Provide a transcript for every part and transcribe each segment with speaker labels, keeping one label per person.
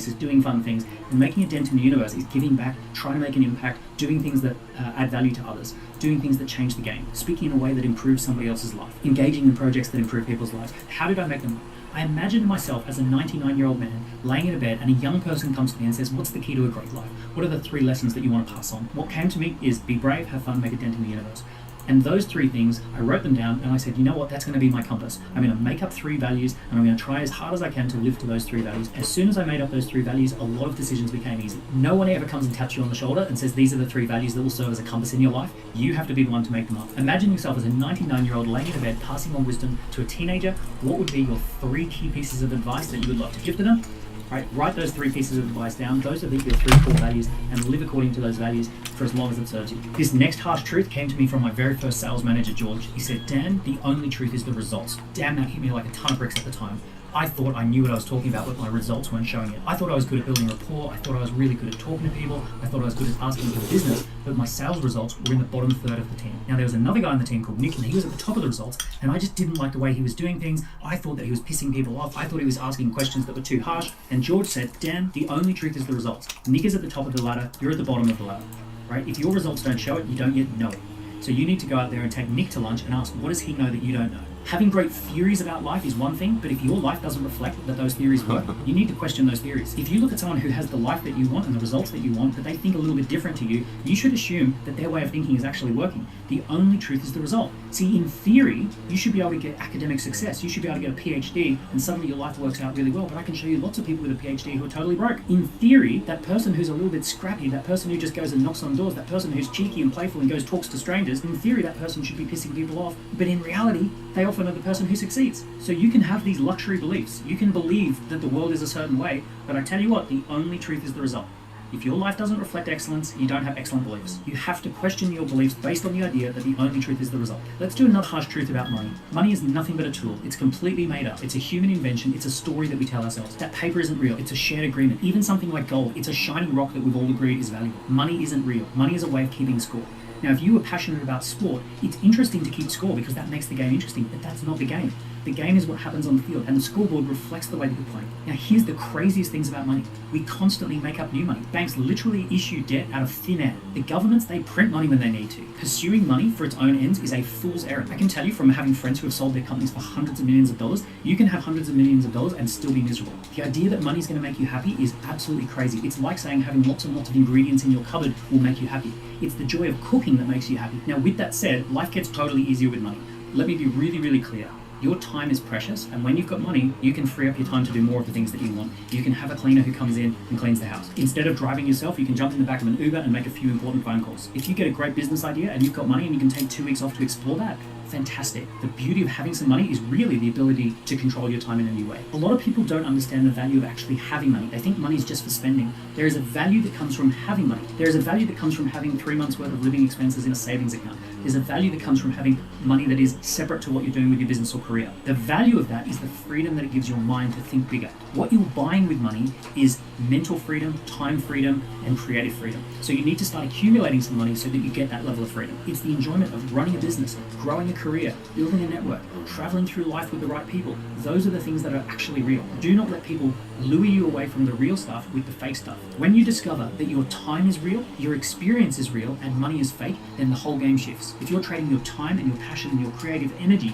Speaker 1: is doing fun things, and making a dent in the universe is giving back, trying to make an impact, doing things that add value to others, doing things that change the game, speaking in a way that improves somebody else's life, engaging in projects that improve people's lives. How did I make them? I imagined myself as a 99-year-old man laying in a bed, and a young person comes to me and says, what's the key to a great life? What are the 3 lessons that you want to pass on? What came to me is be brave, have fun, make a dent in the universe. And those 3 things, I wrote them down and I said, you know what, that's going to be my compass. I'm going to make up 3 values and I'm going to try as hard as I can to live to those 3 values. As soon as I made up those 3 values, a lot of decisions became easy. No one ever comes and taps you on the shoulder and says, these are the 3 values that will serve as a compass in your life. You have to be the one to make them up. Imagine yourself as a 99-year-old laying in a bed, passing on wisdom to a teenager. What would be your 3 key pieces of advice that you would love to give to them? Right, write those 3 pieces of advice down. Those are your 3 core values, and live according to those values for as long as it serves you. This next harsh truth came to me from my very first sales manager, George. He said, Dan, the only truth is the results. Damn, that hit me like a ton of bricks at the time. I thought I knew what I was talking about, but my results weren't showing it. I thought I was good at building rapport. I thought I was really good at talking to people. I thought I was good at asking for business, but my sales results were in the bottom third of the team. Now, there was another guy on the team called Nick, and he was at the top of the results, and I just didn't like the way he was doing things. I thought that he was pissing people off. I thought he was asking questions that were too harsh, and George said, Dan, the only truth is the results. Nick is at the top of the ladder, you're at the bottom of the ladder, right? If your results don't show it, you don't yet know it. So you need to go out there and take Nick to lunch and ask, what does he know that you don't know? Having great theories about life is one thing, but if your life doesn't reflect that those theories work, you need to question those theories. If you look at someone who has the life that you want and the results that you want, but they think a little bit different to you, you should assume that their way of thinking is actually working. The only truth is the result. See, in theory, you should be able to get academic success. You should be able to get a PhD, and suddenly your life works out really well. But I can show you lots of people with a PhD who are totally broke. In theory, that person who's a little bit scrappy, that person who just goes and knocks on doors, that person who's cheeky and playful and talks to strangers, in theory, that person should be pissing people off. But in reality, they often are the person who succeeds. So you can have these luxury beliefs. You can believe that the world is a certain way, but I tell you what, the only truth is the result. If your life doesn't reflect excellence, you don't have excellent beliefs. You have to question your beliefs based on the idea that the only truth is the result. Let's do another harsh truth about money. Money is nothing but a tool. It's completely made up. It's a human invention. It's a story that we tell ourselves. That paper isn't real. It's a shared agreement. Even something like gold, it's a shiny rock that we've all agreed is valuable. Money isn't real. Money is a way of keeping score. Now, if you are passionate about sport, it's interesting to keep score because that makes the game interesting, but that's not the game. The game is what happens on the field, and the scoreboard reflects the way that you're playing. Now, here's the craziest things about money. We constantly make up new money. Banks literally issue debt out of thin air. The governments, they print money when they need to. Pursuing money for its own ends is a fool's errand. I can tell you from having friends who have sold their companies for hundreds of millions of dollars, you can have hundreds of millions of dollars and still be miserable. The idea that money is going to make you happy is absolutely crazy. It's like saying having lots and lots of ingredients in your cupboard will make you happy. It's the joy of cooking that makes you happy. Now, with that said, life gets totally easier with money. Let me be really, really clear. Your time is precious, and when you've got money, you can free up your time to do more of the things that you want. You can have a cleaner who comes in and cleans the house. Instead of driving yourself, you can jump in the back of an Uber and make a few important phone calls. If you get a great business idea and you've got money and you can take 2 weeks off to explore that, fantastic. The beauty of having some money is really the ability to control your time in a new way. A lot of people don't understand the value of actually having money. They think money is just for spending. There is a value that comes from having money. There is a value that comes from having 3 months worth of living expenses in a savings account. There's a value that comes from having money that is separate to what you're doing with your business or career. The value of that is the freedom that it gives your mind to think bigger. What you're buying with money is mental freedom, time freedom, and creative freedom. So you need to start accumulating some money so that you get that level of freedom. It's the enjoyment of running a business, growing a career, building a network, traveling through life with the right people. Those are the things that are actually real. Do not let people lure you away from the real stuff with the fake stuff. When you discover that your time is real, your experience is real, and money is fake, then the whole game shifts. If you're trading your time and your passion and your creative energy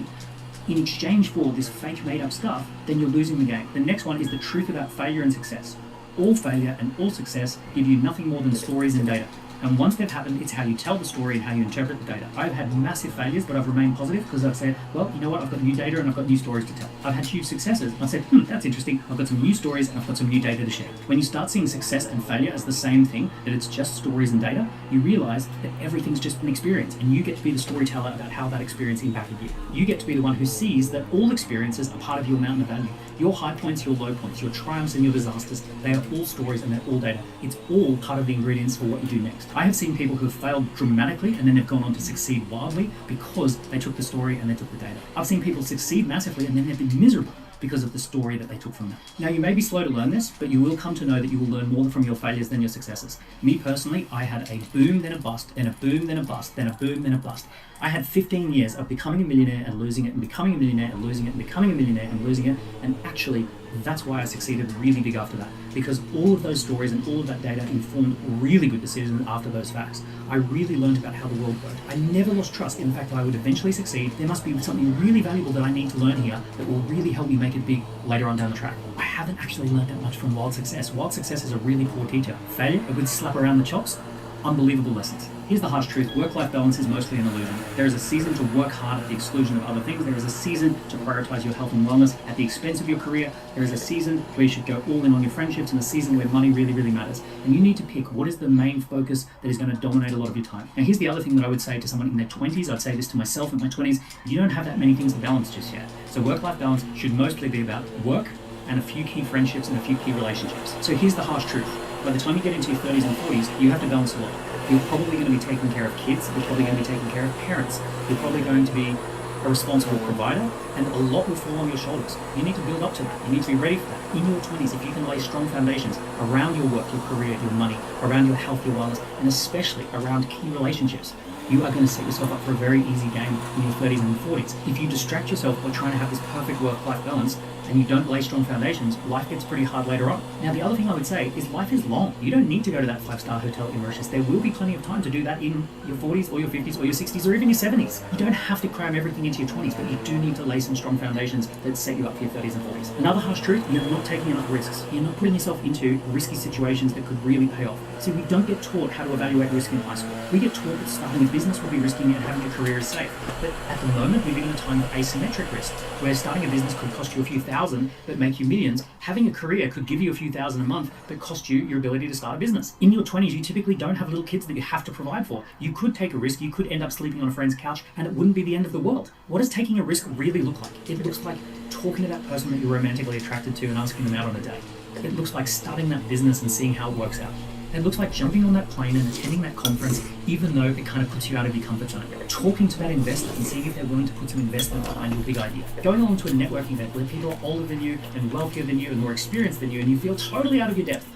Speaker 1: in exchange for this fake made up stuff, then you're losing the game. The next one is the truth about failure and success. All failure and all success give you nothing more than stories and data. And once they've happened, it's how you tell the story and how you interpret the data. I've had massive failures, but I've remained positive because I've said, well, you know what, I've got new data and I've got new stories to tell. I've had huge successes, and I said, that's interesting. I've got some new stories and I've got some new data to share. When you start seeing success and failure as the same thing, that it's just stories and data, you realize that everything's just an experience, and you get to be the storyteller about how that experience impacted you. You get to be the one who sees that all experiences are part of your mountain of value. Your high points, your low points, your triumphs and your disasters, they are all stories and they're all data. It's all part of the ingredients for what you do next. I have seen people who have failed dramatically and then they've gone on to succeed wildly because they took the story and they took the data. I've seen people succeed massively and then they've been miserable because of the story that they took from that. Now, you may be slow to learn this, but you will come to know that you will learn more from your failures than your successes. Me personally, I had a boom, then a bust, then a boom, then a bust, then a boom, then a bust. I had 15 years of becoming a millionaire and losing it, and becoming a millionaire and losing it, and becoming a millionaire and losing it. And actually, that's why I succeeded really big after that. Because all of those stories and all of that data informed really good decisions after those facts. I really learned about how the world worked. I never lost trust in the fact that I would eventually succeed. There must be something really valuable that I need to learn here that will really help me make it big later on down the track. I haven't actually learned that much from Wild Success. Wild Success is a really poor teacher. Failure, a good slap around the chops, unbelievable lessons. Here's the harsh truth. Work-life balance is mostly an illusion. There is a season to work hard at the exclusion of other things. There is a season to prioritize your health and wellness at the expense of your career. There is a season where you should go all in on your friendships, and a season where money really, really matters. And you need to pick what is the main focus that is going to dominate a lot of your time. Now, here's the other thing that I would say to someone in their 20s. I'd say this to myself in my 20s. You don't have that many things to balance just yet. So work-life balance should mostly be about work and a few key friendships and a few key relationships. So here's the harsh truth. By the time you get into your 30s and 40s, you have to balance a lot. You're probably going to be taking care of kids. You're probably going to be taking care of parents. You're probably going to be a responsible provider, and a lot will fall on your shoulders. You need to build up to that. You need to be ready for that. In your 20s, if you can lay strong foundations around your work, your career, your money, around your health, your wellness, and especially around key relationships, you are going to set yourself up for a very easy game in your 30s and 40s. If you distract yourself by trying to have this perfect work-life balance and you don't lay strong foundations, life gets pretty hard later on. Now, the other thing I would say is life is long. You don't need to go to that 5-star hotel in Mauritius. There will be plenty of time to do that in your 40s or your 50s or your 60s or even your 70s. You don't have to cram everything into your 20s, but you do need to lay some strong foundations that set you up for your 30s and 40s. Another harsh truth, you're not taking enough risks. You're not putting yourself into risky situations that could really pay off. See, we don't get taught how to evaluate risk in high school. We get taught that starting a business will be risky and having a career is safe. But at the moment, we live in a time of asymmetric risk, where starting a business could cost you a few thousand, but make you millions. Having a career could give you a few thousand a month, but cost you your ability to start a business. In your 20s, you typically don't have little kids that you have to provide for. You could take a risk, you could end up sleeping on a friend's couch, and it wouldn't be the end of the world. What does taking a risk really look like? It looks like talking to that person that you're romantically attracted to and asking them out on a date. It looks like starting that business and seeing how it works out. It looks like jumping on that plane and attending that conference, even though it kind of puts you out of your comfort zone. Talking to that investor and seeing if they're willing to put some investment behind your big idea. Going along to a networking event where people are older than you and wealthier than you and more experienced than you, and you feel totally out of your depth.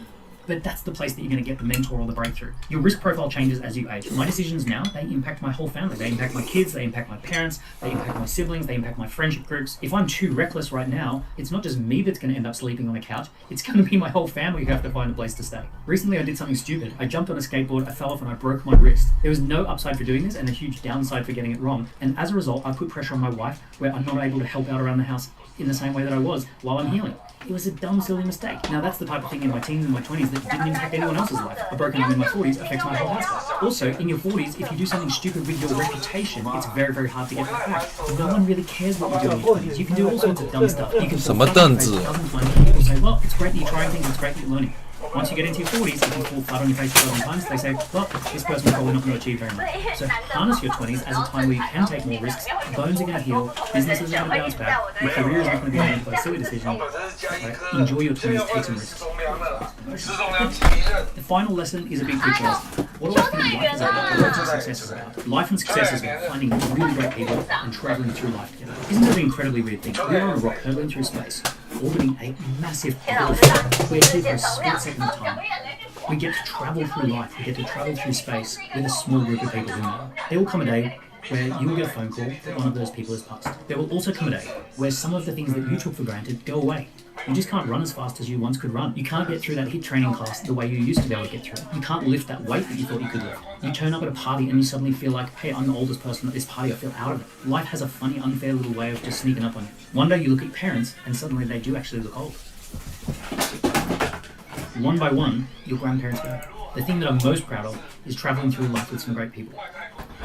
Speaker 1: But that's the place that you're going to get the mentor or the breakthrough. Your risk profile changes as you age. My decisions now, they impact my whole family. They impact my kids, they impact my parents, they impact my siblings, they impact my friendship groups. If I'm too reckless right now, it's not just me that's going to end up sleeping on a couch, it's going to be my whole family who have to find a place to stay. Recently I did something stupid. I jumped on a skateboard, I fell off and I broke my wrist. There was no upside for doing this and a huge downside for getting it wrong. And as a result, I put pressure on my wife where I'm not able to help out around the house in the same way that I was while I'm healing. It was a dumb, silly mistake. Now that's the type of thing in my teens and my 20s that didn't impact anyone else's life. A broken arm in my 40s affects my whole household. Also, in your 40s, if you do something stupid with your reputation, it's very, very hard to get that back. No one really cares what you do in your 20s. You can do all sorts of dumb stuff. You can fall flat on your face 1,000 times. People say, well, it's great that you're trying things, it's great that you're learning. Once you get into your 40s, if you fall flat on your face 1,000 times, they say, well, this person's probably not going to achieve very much. So harness your 20s as a time where you can take more risks, bones are going to heal, businesses are going to bounce back, your career is not going to be ruined by a silly decision. Enjoy your 20s, take some risks. The final lesson is a big picture lesson. What do I think life is about? What success is about? Life and success is about finding really great people and traveling through life together. Isn't that an incredibly weird thing? We're on a rock hurtling through space, orbiting a massive ball. We're here for a split second of time. We get to travel through life, we get to travel through space with a small group of people who know. There will come a day where you will get a phone call that one of those people has passed. There will also come a day where some of the things that you took for granted go away. You just can't run as fast as you once could run. You can't get through that HIIT training class the way you used to be able to get through it. You can't lift that weight that you thought you could lift. You turn up at a party and you suddenly feel like, hey, I'm the oldest person at this party, I feel out of it. Life has a funny, unfair little way of just sneaking up on you. One day you look at your parents and suddenly they do actually look old. One by one, your grandparents go. The thing that I'm most proud of is traveling through life with some great people.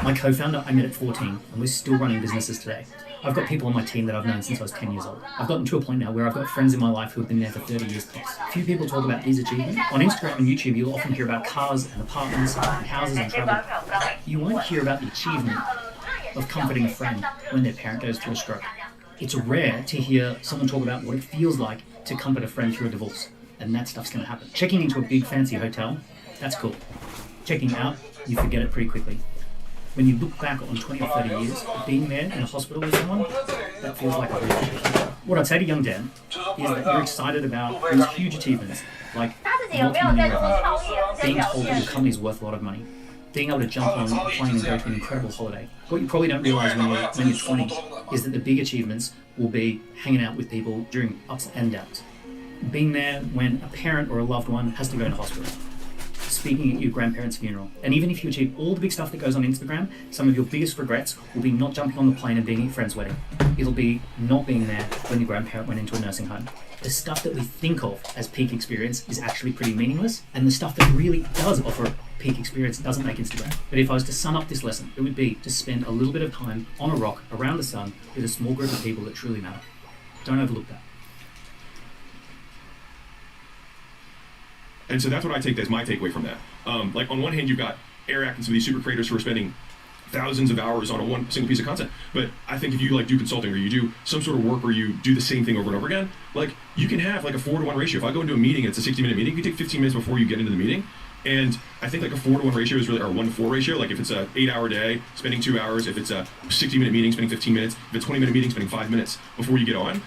Speaker 1: My co-founder I met at 14 and we're still running businesses today. I've got people on my team that I've known since I was 10 years old. I've gotten to a point now where I've got friends in my life who have been there for 30 years plus. Few people talk about these achievements. On Instagram and YouTube, you'll often hear about cars and apartments and houses and travel. You won't hear about the achievement of comforting a friend when their parent goes through a stroke. It's rare to hear someone talk about what it feels like to comfort a friend through a divorce. And that stuff's going to happen. Checking into a big fancy hotel, that's cool. Checking out, you forget it pretty quickly. When you look back on 20 or 30 years, being there in a hospital with someone, that feels like a real achievement. What I'd say to young Dan is that you're excited about these huge achievements, like multi-million revenue, being told that your company's worth a lot of money, being able to jump on a plane and go to an incredible holiday. What you probably don't realize when you're 20 is that the big achievements will be hanging out with people during ups and downs. Being there when a parent or a loved one has to go into hospital. Speaking at your grandparents' funeral. And even if you achieve all the big stuff that goes on Instagram, some of your biggest regrets will be not jumping on the plane and being at your friend's wedding. It'll be not being there when your grandparent went into a nursing home. The stuff that we think of as peak experience is actually pretty meaningless, and the stuff that really does offer a peak experience doesn't make Instagram. But if I was to sum up this lesson, it would be to spend a little bit of time on a rock around the sun with a small group of people that truly matter. Don't overlook that.
Speaker 2: And so that's what I take as my takeaway from that. Like on one hand, you've got Eric and some of these super creators who are spending thousands of hours on a one single piece of content. But I think if you like do consulting or you do some sort of work where you do the same thing over and over again, like you can have like a 4-to-1 ratio. If I go into a meeting, it's a 60-minute meeting, you take 15 minutes before you get into the meeting. And I think like a 4-to-1 ratio is really, or 1-to-4 ratio. Like if it's a 8-hour day, spending 2 hours. If it's a 60-minute meeting, spending 15 minutes. If it's a 20-minute meeting, spending 5 minutes before you get on,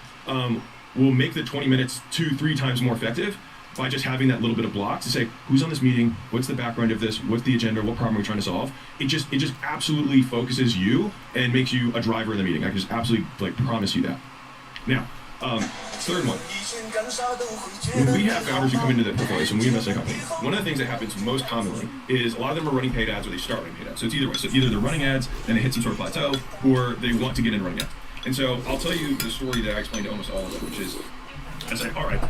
Speaker 2: will make the 20 minutes 2-3 times more effective by just having that little bit of block to say, who's on this meeting, what's the background of this, what's the agenda, what problem are we trying to solve. It just absolutely focuses you and makes you a driver in the meeting. I can just absolutely like promise you that. Now, third one. When we have founders who come into the portfolio, so when we invest in a company, one of the things that happens most commonly is a lot of them are running paid ads or they start running paid ads. So it's either way. So either they're running ads and they hit some sort of plateau, or they want to get into running ads. And so I'll tell you the story that I explained to almost all of them, which is, I say, all right,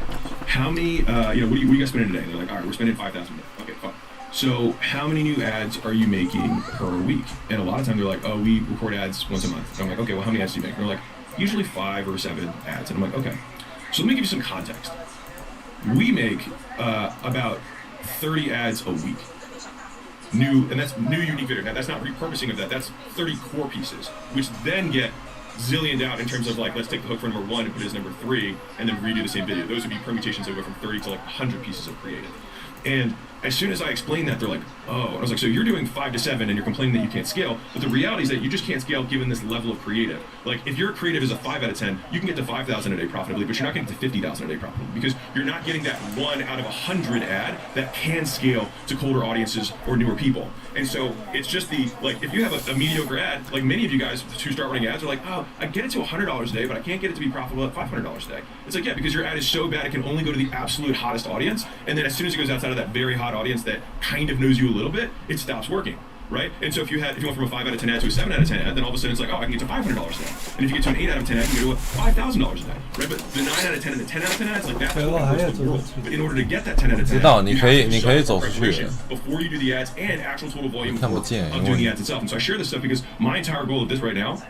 Speaker 2: how many, what do you guys spending today? And they're like, all right, we're spending 5,000 a day. Okay, fine. So how many new ads are you making per week? And a lot of times they're like, oh, we record ads once a month. And I'm like, okay, well, how many ads do you make? And they're like, usually 5 or 7 ads. And I'm like, okay. So let me give you some context. We make about 30 ads a week. And that's new unique video. Now, that's not repurposing of that. That's 30 core pieces, which then get zillioned out in terms of like, let's take the hook for number 1 and put it as number 3 and then redo the same video. Those would be permutations that go from 30 to like 100 pieces of creative. And as soon as I explained that, they're like, oh. And I was like, so you're doing 5 to 7 and you're complaining that you can't scale. But the reality is that you just can't scale given this level of creative. Like if your creative is a 5 out of 10, you can get to 5,000 a day profitably, but you're not getting to 50,000 a day profitably because you're not getting that 1 out of 100 ad that can scale to colder audiences or newer people. And so it's just the, like, if you have a mediocre ad, like many of you guys who start running ads are like, oh, I get it to $100 a day, but I can't get it to be profitable at $500 a day. It's like, yeah, because your ad is so bad, it can only go to the absolute hottest audience. And then as soon as it goes outside of that very hot audience that kind of knows you a little bit, it stops working, right? And so if you went from a 5 out of 10 ad to a 7 out of 10 ad, then all of a sudden it's like, oh, I can get to $500 a day. And if you get to an 8 out of 10 ad, you can go to $5,000 a day, right? But the 9 out of 10 and the 10 out of 10 ads, like that's what goes to the world. But in order to get that 10 out of 10 ad, you have to show some preparation before you do the ads and actual total volume of doing the ads itself. And so I share this stuff because my entire goal of this right now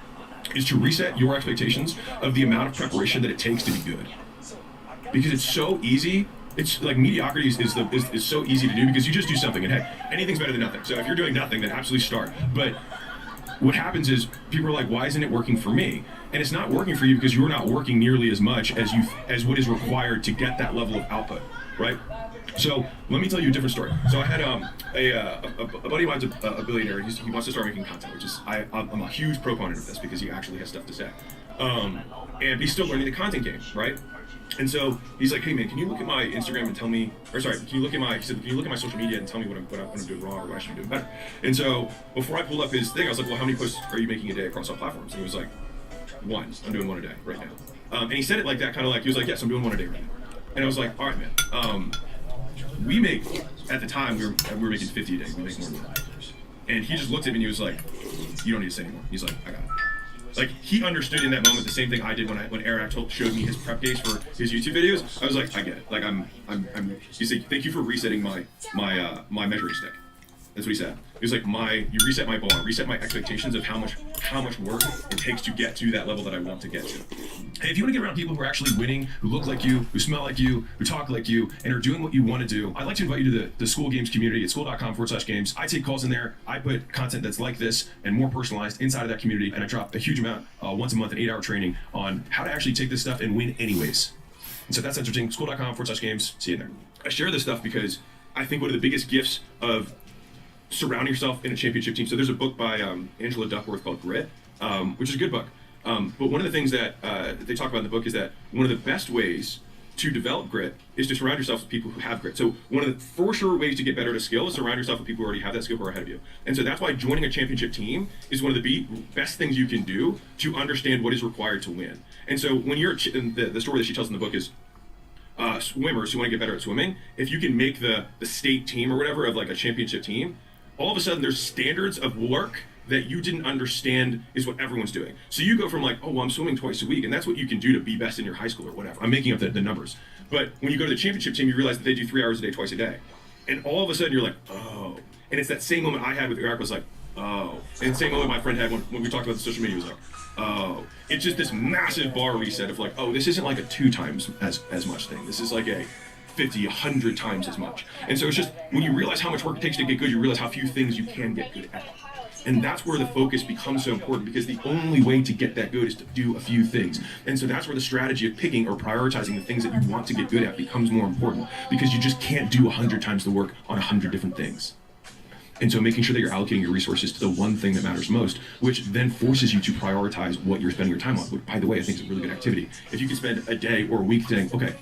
Speaker 2: is to reset your expectations of the amount of preparation that it takes to be good. Because it's so easy. It's like mediocrity is so easy to do because you just do something and hey, anything's better than nothing. So if you're doing nothing, then absolutely start. But what happens is people are like, why isn't it working for me? And it's not working for you because you're not working nearly as much as what is required to get that level of output, right? So let me tell you a different story. So I had a buddy of mine's a billionaire. He wants to start making content, which is I'm a huge proponent of this because he actually has stuff to say. And he's still learning the content game, right? And so he's like, hey man, can you look at my Instagram and tell me, or sorry, can you look at my social media and tell me what I'm doing wrong or what I should be doing better? And so before I pulled up his thing, I was like, well, how many posts are you making a day across all platforms? And he was like, 1. I'm doing 1 a day right now. And he said it like that, kind of like, he was like, yes, I'm doing 1 a day right now. And I was like, all right, man. We make, at the time, we were making 50 a day. We make more than that. And he just looked at me and he was like, you don't need to say anymore. He's like, I got it. Like he understood in that moment the same thing I did when Eric showed me his prep days for his YouTube videos. I was like, I get it. Like he's like, thank you for resetting my measuring stick. That's what he said. He was like, you reset my bar, reset my expectations of how much work it takes to get to that level that I want to get to. And if you want to get around people who are actually winning, who look like you, who smell like you, who talk like you, and are doing what you want to do, I'd like to invite you to the School Games community at school.com/games. I take calls in there. I put content that's like this and more personalized inside of that community, and I drop a huge amount once a month, an 8-hour training on how to actually take this stuff and win anyways. And so if that's interesting, school.com/games. See you there. I share this stuff because I think one of the biggest gifts of surrounding yourself in a championship team. So there's a book by Angela Duckworth called Grit, which is a good book. But one of the things that they talk about in the book is that one of the best ways to develop grit is to surround yourself with people who have grit. So one of the for sure ways to get better at a skill is surround yourself with people who already have that skill who are ahead of you. And so that's why joining a championship team is one of the best things you can do to understand what is required to win. And so when you're, the story that she tells in the book is swimmers who want to get better at swimming, if you can make the state team or whatever of like a championship team, all of a sudden there's standards of work that you didn't understand is what everyone's doing. So you go from like, oh, well, I'm swimming twice a week, and that's what you can do to be best in your high school or whatever. I'm making up the numbers. But when you go to the championship team, you realize that they do 3 hours a day, twice a day. And all of a sudden you're like, oh. And it's that same moment I had with Eric was like, oh. And the same moment my friend had when we talked about the social media was like, oh. It's just this massive bar reset of like, oh, this isn't like a 2 times as much thing. This is like a 50, 100 times as much. And so it's just, when you realize how much work it takes to get good, you realize how few things you can get good at. And that's where the focus becomes so important, because the only way to get that good is to do a few things. And so that's where the strategy of picking or prioritizing the things that you want to get good at becomes more important, because you just can't do 100 times the work on 100 different things. And so making sure that you're allocating your resources to the one thing that matters most, which then forces you to prioritize what you're spending your time on, which, by the way, I think is a really good activity. If you could spend a day or a week saying, okay,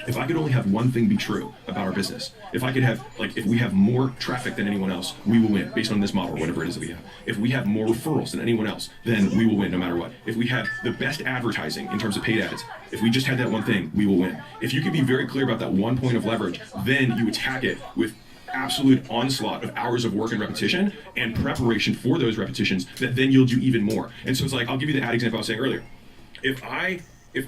Speaker 2: if I could only have one thing be true about our business, if I could have, like, if we have more traffic than anyone else, we will win based on this model or whatever it is that we have. If we have more referrals than anyone else, then we will win no matter what. If we have the best advertising in terms of paid ads, if we just had that one thing, we will win. If you can be very clear about that one point of leverage, then you attack it with absolute onslaught of hours of work and repetition and preparation for those repetitions that then you'll do even more. And so it's like, I'll give you the ad example I was saying earlier. If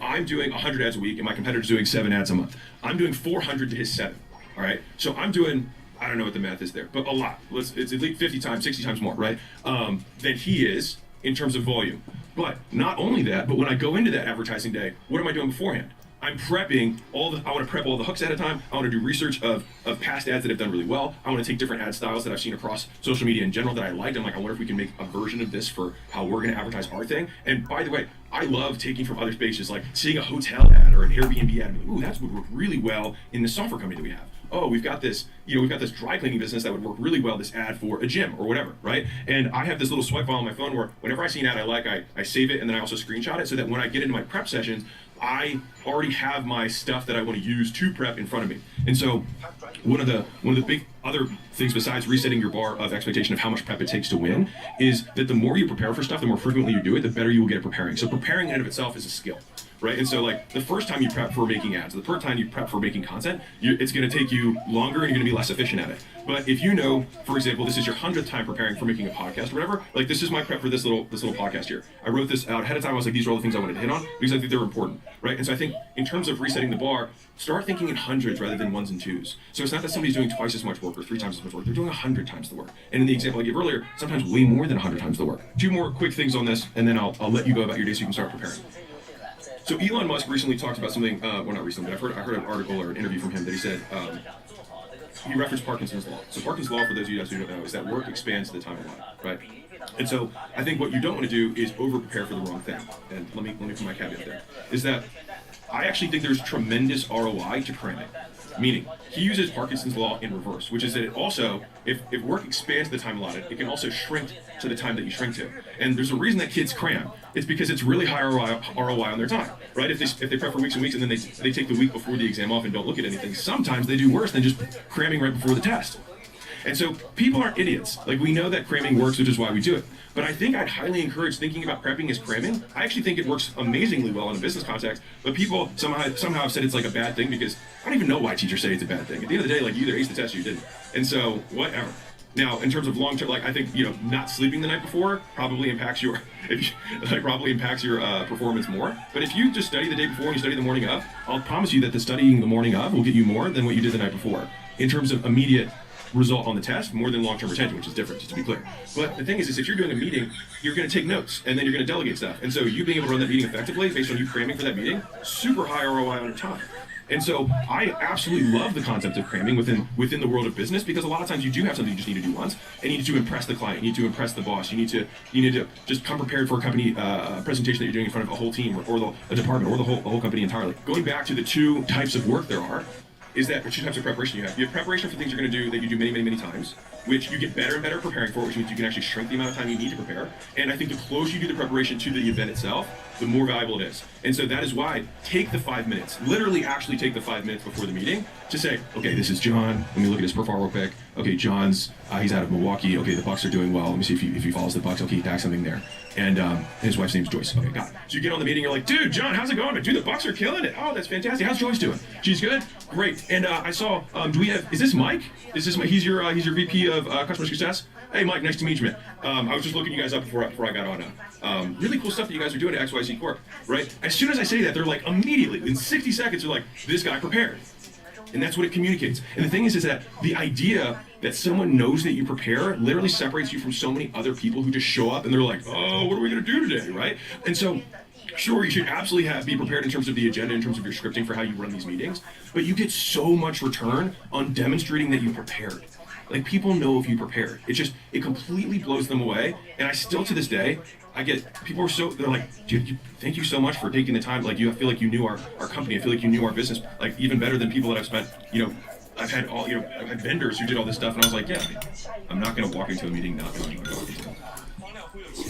Speaker 2: I'm doing 100 ads a week and my competitor's doing 7 ads a month, I'm doing 400 to his 7, all right? So I'm doing, I don't know what the math is there, but a lot. It's at least 50 times, 60 times more, right? Than he is in terms of volume. But not only that, but when I go into that advertising day, what am I doing beforehand? I'm prepping I want to prep all the hooks at a time. I want to do research of past ads that have done really well. I want to take different ad styles that I've seen across social media in general that I liked. I'm like, I wonder if we can make a version of this for how we're going to advertise our thing. And by the way, I love taking from other spaces, like seeing a hotel ad or an Airbnb ad. Ooh, that's would work really well in the software company that we have. Oh, we've got this dry cleaning business that would work really well, this ad for a gym or whatever, right? And I have this little swipe file on my phone where whenever I see an ad I like, I save it, and then I also screenshot it so that when I get into my prep sessions, I already have my stuff that I want to use to prep in front of me. And so one of the big other things besides resetting your bar of expectation of how much prep it takes to win is that the more you prepare for stuff, the more frequently you do it, the better you will get at preparing. So preparing in and of itself is a skill, right? And so like the first time you prep for making ads, the first time you prep for making content, it's going to take you longer and you're going to be less efficient at it. But if you know, for example, this is your 100th time preparing for making a podcast or whatever, like this is my prep for this little podcast here. I wrote this out ahead of time. I was like, these are all the things I wanted to hit on because I think they're important, right? And so I think in terms of resetting the bar, start thinking in hundreds rather than ones and twos. So it's not that somebody's doing twice as much work or 3 times as much work. They're doing 100 times the work. And in the example I gave earlier, sometimes way more than 100 times the work. 2 more quick things on this, and then I'll let you go about your day so you can start preparing. So Elon Musk recently talked about something, well, not recently, but I heard an article or an interview from him that he said, he referenced Parkinson's law. So Parkinson's law, for those of you guys who don't know, is that work expands the time of life, right? And so I think what you don't want to do is over-prepare for the wrong thing. And let me put my caveat there, is that I actually think there's tremendous ROI to cramming. Meaning, he uses Parkinson's law in reverse, which is that it also, if work expands the time allotted, it can also shrink to the time that you shrink to. And there's a reason that kids cram. It's because it's really high ROI on their time, right? If they prep for weeks and weeks and then they take the week before the exam off and don't look at anything, sometimes they do worse than just cramming right before the test. And so people aren't idiots. Like, we know that cramming works, which is why we do it. But I think I'd highly encourage thinking about prepping as cramming. I actually think it works amazingly well in a business context, but people somehow have said it's like a bad thing because I don't even know why teachers say it's a bad thing. At the end of the day, like, you either aced the test or you didn't. And so, whatever. Now, in terms of long-term, like, I think, not sleeping the night before probably impacts your performance more. But if you just study the day before and you study the morning of, I'll promise you that the studying the morning of will get you more than what you did the night before. In terms of immediate result on the test, more than long-term retention, which is different, just to be clear. But the thing is if you're doing a meeting, you're going to take notes, and then you're going to delegate stuff. And so you being able to run that meeting effectively based on you cramming for that meeting, super high ROI on your time. And so I absolutely love the concept of cramming within the world of business, because a lot of times you do have something you just need to do once, and you need to impress the client, you need to impress the boss, you need to just come prepared for a company presentation that you're doing in front of a whole team or a department or the whole company entirely. Going back to the 2 types of work there are, is that the 2 types of preparation you have. You have preparation for things you're going to do that you do many, many, many times, which you get better and better preparing for, which means you can actually shrink the amount of time you need to prepare. And I think the closer you do the preparation to the event itself, the more valuable it is. And so that is why take the 5 minutes, literally actually take the 5 minutes before the meeting to say, okay, this is John. Let me look at his profile real quick. Okay, John's, he's out of Milwaukee. Okay, the Bucks are doing well. Let me see if he follows the Bucks. Okay, he tags something there. And his wife's name's Joyce. Okay, got it. So you get on the meeting, you're like, dude, John, how's it going? Dude, the Bucks are killing it. Oh, that's fantastic. How's Joyce doing? She's good? Great. And I saw, is this Mike? He's your VP of customer success? Hey, Mike, nice to meet you, man. I was just looking you guys up before I got on. Really cool stuff that you guys are doing at XYZ Corp, right? As soon as I say that, they're like, immediately, in 60 seconds, they're like, this guy prepared. And that's what it communicates. And the thing is that the idea that someone knows that you prepare literally separates you from so many other people who just show up and they're like, oh, what are we going to do today, right? And so, sure, you should absolutely be prepared in terms of the agenda, in terms of your scripting for how you run these meetings, but you get so much return on demonstrating that you prepared. Like, people know if you prepared. It completely blows them away. And I still, to this day, I get, people are they're like, dude, thank you so much for taking the time. Like, I feel like you knew our company. I feel like you knew our business, like, even better than people that I've spent, I've had vendors who did all this stuff, and I was like, yeah, I'm not going to walk into a meeting not knowing what I'm talking about.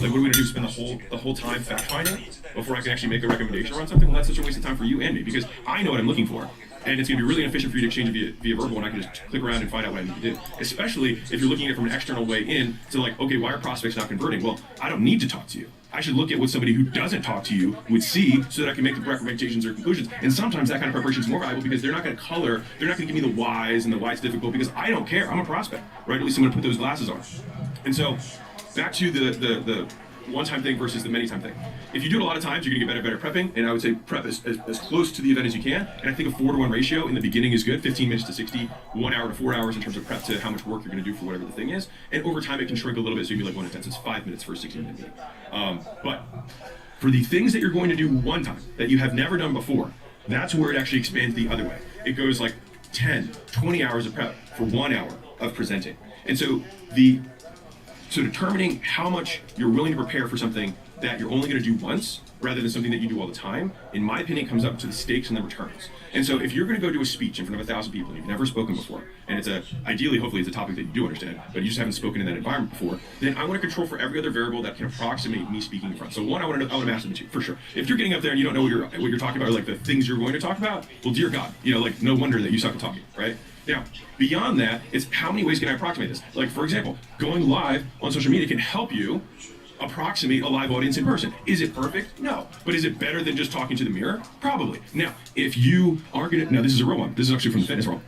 Speaker 2: Like, what are we going to do, spend the whole time fact-finding before I can actually make a recommendation around something? Well, that's such a waste of time for you and me, because I know what I'm looking for. And it's going to be really inefficient for you to exchange it via verbal, and I can just click around and find out what I need to do. Especially if you're looking at it from an external way in to like, okay, why are prospects not converting? Well, I don't need to talk to you. I should look at what somebody who doesn't talk to you would see so that I can make the recommendations or conclusions. And sometimes that kind of preparation is more valuable because they're not going to they're not going to give me the whys and the why it's difficult, because I don't care. I'm a prospect, right? At least I'm going to put those glasses on. And so back to the one-time thing versus the many-time thing. If you do it a lot of times, you're going to get better prepping, and I would say prep as close to the event as you can. And I think a 4-to-1 ratio in the beginning is good, 15 minutes to 60, 1 hour to 4 hours in terms of prep to how much work you're going to do for whatever the thing is. And over time, it can shrink a little bit, so you'd be like 1 to 10, so it's 5 minutes for a 60-minute meeting. But for the things that you're going to do one time that you have never done before, that's where it actually expands the other way. It goes like 10, 20 hours of prep for 1 hour of presenting. And so determining how much you're willing to prepare for something that you're only going to do once rather than something that you do all the time, in my opinion, comes up to the stakes and the returns. And so if you're going to go do a speech in front of 1,000 people and you've never spoken before, and ideally, hopefully, it's a topic that you do understand, but you just haven't spoken in that environment before, then I want to control for every other variable that can approximate me speaking in front. So one, I want to master the two, for sure. If you're getting up there and you don't know what you're talking about, or like the things you're going to talk about, well, dear God, like no wonder that you suck at talking, right? Now, beyond that, it's how many ways can I approximate this? Like, for example, going live on social media can help you approximate a live audience in person. Is it perfect? No. But is it better than just talking to the mirror? Probably. Now, if you are going to, now this is a real one. This is actually from the fitness world.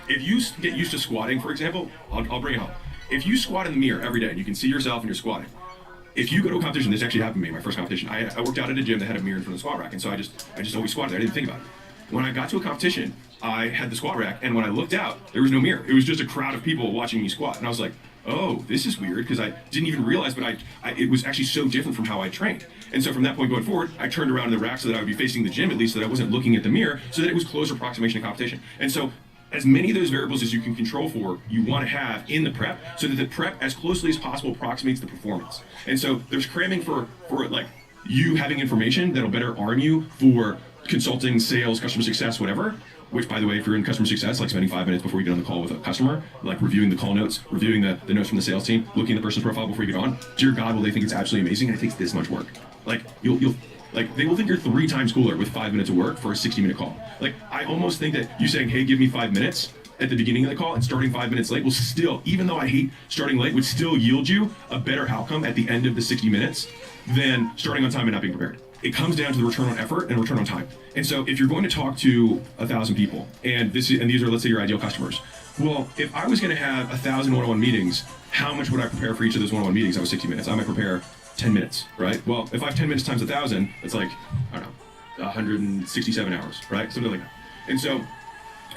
Speaker 2: If you get used to squatting, for example, I'll bring it home. If you squat in the mirror every day and you can see yourself and you're squatting, if you go to a competition, this actually happened to me, my first competition. I worked out at a gym that had a mirror in front of the squat rack, and so I just always squatted there. I didn't think about it. When I got to a competition, I had the squat rack, and when I looked out, there was no mirror. It was just a crowd of people watching me squat, and I was like, oh, this is weird, because I didn't even realize, but it was actually so different from how I trained. And so from that point going forward, I turned around in the rack so that I would be facing the gym, at least, so that I wasn't looking at the mirror, so that it was closer approximation to competition. And so as many of those variables as you can control for, you want to have in the prep, so that the prep as closely as possible approximates the performance. And so there's cramming for like you having information that'll better arm you for consulting, sales, customer success, whatever. Which, by the way, if you're in customer success, like spending 5 minutes before you get on the call with a customer, like reviewing the call notes, reviewing the notes from the sales team, looking at the person's profile before you get on, dear God, will they think it's absolutely amazing, and it takes this much work. Like, they will think you're 3 times cooler with 5 minutes of work for a 60-minute call. Like, I almost think that you saying, hey, give me 5 minutes at the beginning of the call and starting 5 minutes late will still, even though I hate starting late, would still yield you a better outcome at the end of the 60 minutes than starting on time and not being prepared. It comes down to the return on effort and return on time. And so if you're going to talk to 1,000 people, and these are, let's say, your ideal customers, well, if I was going to have 1,000 one-on-one meetings, how much would I prepare for each of those one-on-one meetings? That was 60 minutes. I might prepare 10 minutes, right? Well, if I have 10 minutes times 1,000, it's like, I don't know, 167 hours, right? Something like that. And so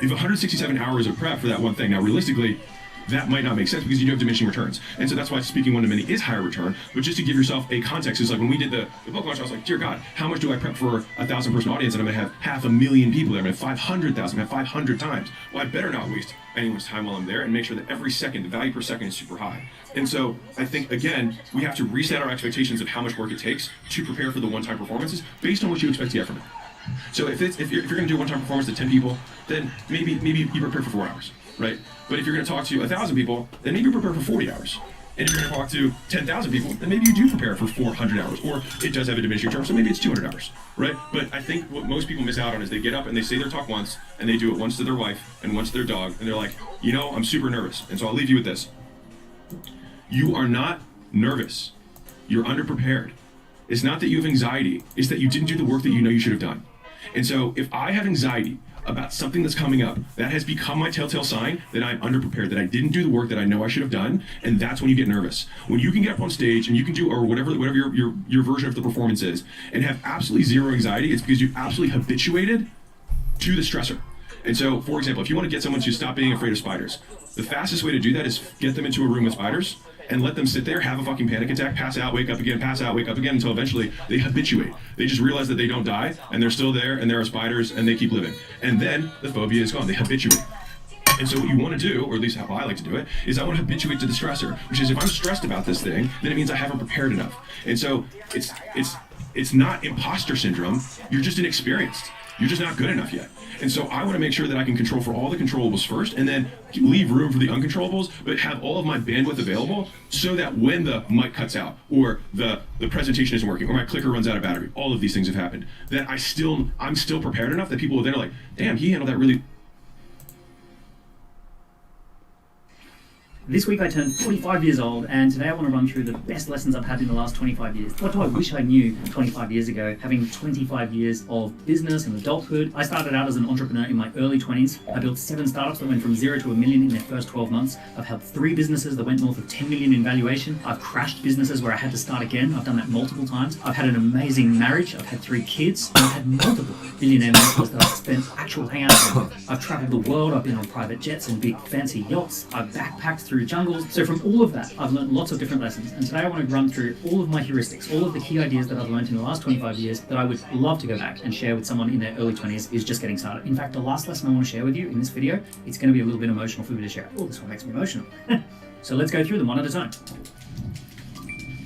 Speaker 2: if 167 hours of prep for that one thing, now realistically, that might not make sense because you do have diminishing returns. And so that's why speaking one-to-many is higher return. But just to give yourself a context, it's like when we did the book launch, I was like, dear God, how much do I prep for a 1,000-person audience? And I'm going to have 500,000 people there. I'm going to have 500,000. I'm going to have 500 times. Well, I better not waste anyone's time while I'm there and make sure that every second, the value per second is super high. And so I think, again, we have to reset our expectations of how much work it takes to prepare for the one-time performances based on what you expect to get from it. So if you're going to do a one-time performance to 10 people, then maybe you prepare for 4 hours, right? But if you're going to talk to 1,000 people, then maybe prepare for 40 hours. And if you're going to talk to 10,000 people, then maybe you do prepare for 400 hours, or it does have a diminishing return, so maybe it's 200 hours, right? But I think what most people miss out on is they get up and they say their talk once, and they do it once to their wife and once to their dog, and they're like, you know, I'm super nervous. And so I'll leave you with this. You are not nervous. You're underprepared. It's not that you have anxiety. It's that you didn't do the work that you know you should have done. And so if I have anxiety about something that's coming up, that has become my telltale sign that I'm underprepared, that I didn't do the work that I know I should have done, and that's when you get nervous. When you can get up on stage and you can do, or whatever your version of the performance is, and have absolutely zero anxiety, it's because you absolutely habituated to the stressor. And so, for example, if you want to get someone to stop being afraid of spiders, the fastest way to do that is get them into a room with spiders and let them sit there, have a fucking panic attack, pass out, wake up again, pass out, wake up again, until eventually they habituate. They just realize that they don't die, and they're still there, and there are spiders, and they keep living. And then the phobia is gone. They habituate. And so what you want to do, or at least how I like to do it, is I want to habituate to the stressor, which is if I'm stressed about this thing, then it means I haven't prepared enough. And so it's not imposter syndrome. You're just inexperienced. You're just not good enough yet. And so I want to make sure that I can control for all the controllables first, and then leave room for the uncontrollables, but have all of my bandwidth available so that when the mic cuts out, or the presentation isn't working, or my clicker runs out of battery, all of these things have happened, that I'm still prepared enough that people then are like, damn, he handled that really.
Speaker 1: This week I turned 45 years old, and today I want to run through the best lessons I've had in the last 25 years. What do I wish I knew 25 years ago, having 25 years of business and adulthood? I started out as an entrepreneur in my early 20s. I built 7 startups that went from 0 to $1 million in their first 12 months. I've helped 3 businesses that went north of 10 million in valuation. I've crashed businesses where I had to start again. I've done that multiple times. I've had an amazing marriage. I've had 3 kids. I've had multiple billionaire mentors that I've spent actual hangouts with. I've traveled the world. I've been on private jets and big fancy yachts. I've backpacked through jungles. So from all of that, I've learned lots of different lessons. And today I want to run through all of my heuristics, all of the key ideas that I've learned in the last 25 years that I would love to go back and share with someone in their early 20s who's just getting started. In fact, the last lesson I want to share with you in this video, it's going to be a little bit emotional for me to share. Oh, this one makes me emotional. So let's go through them one at a time.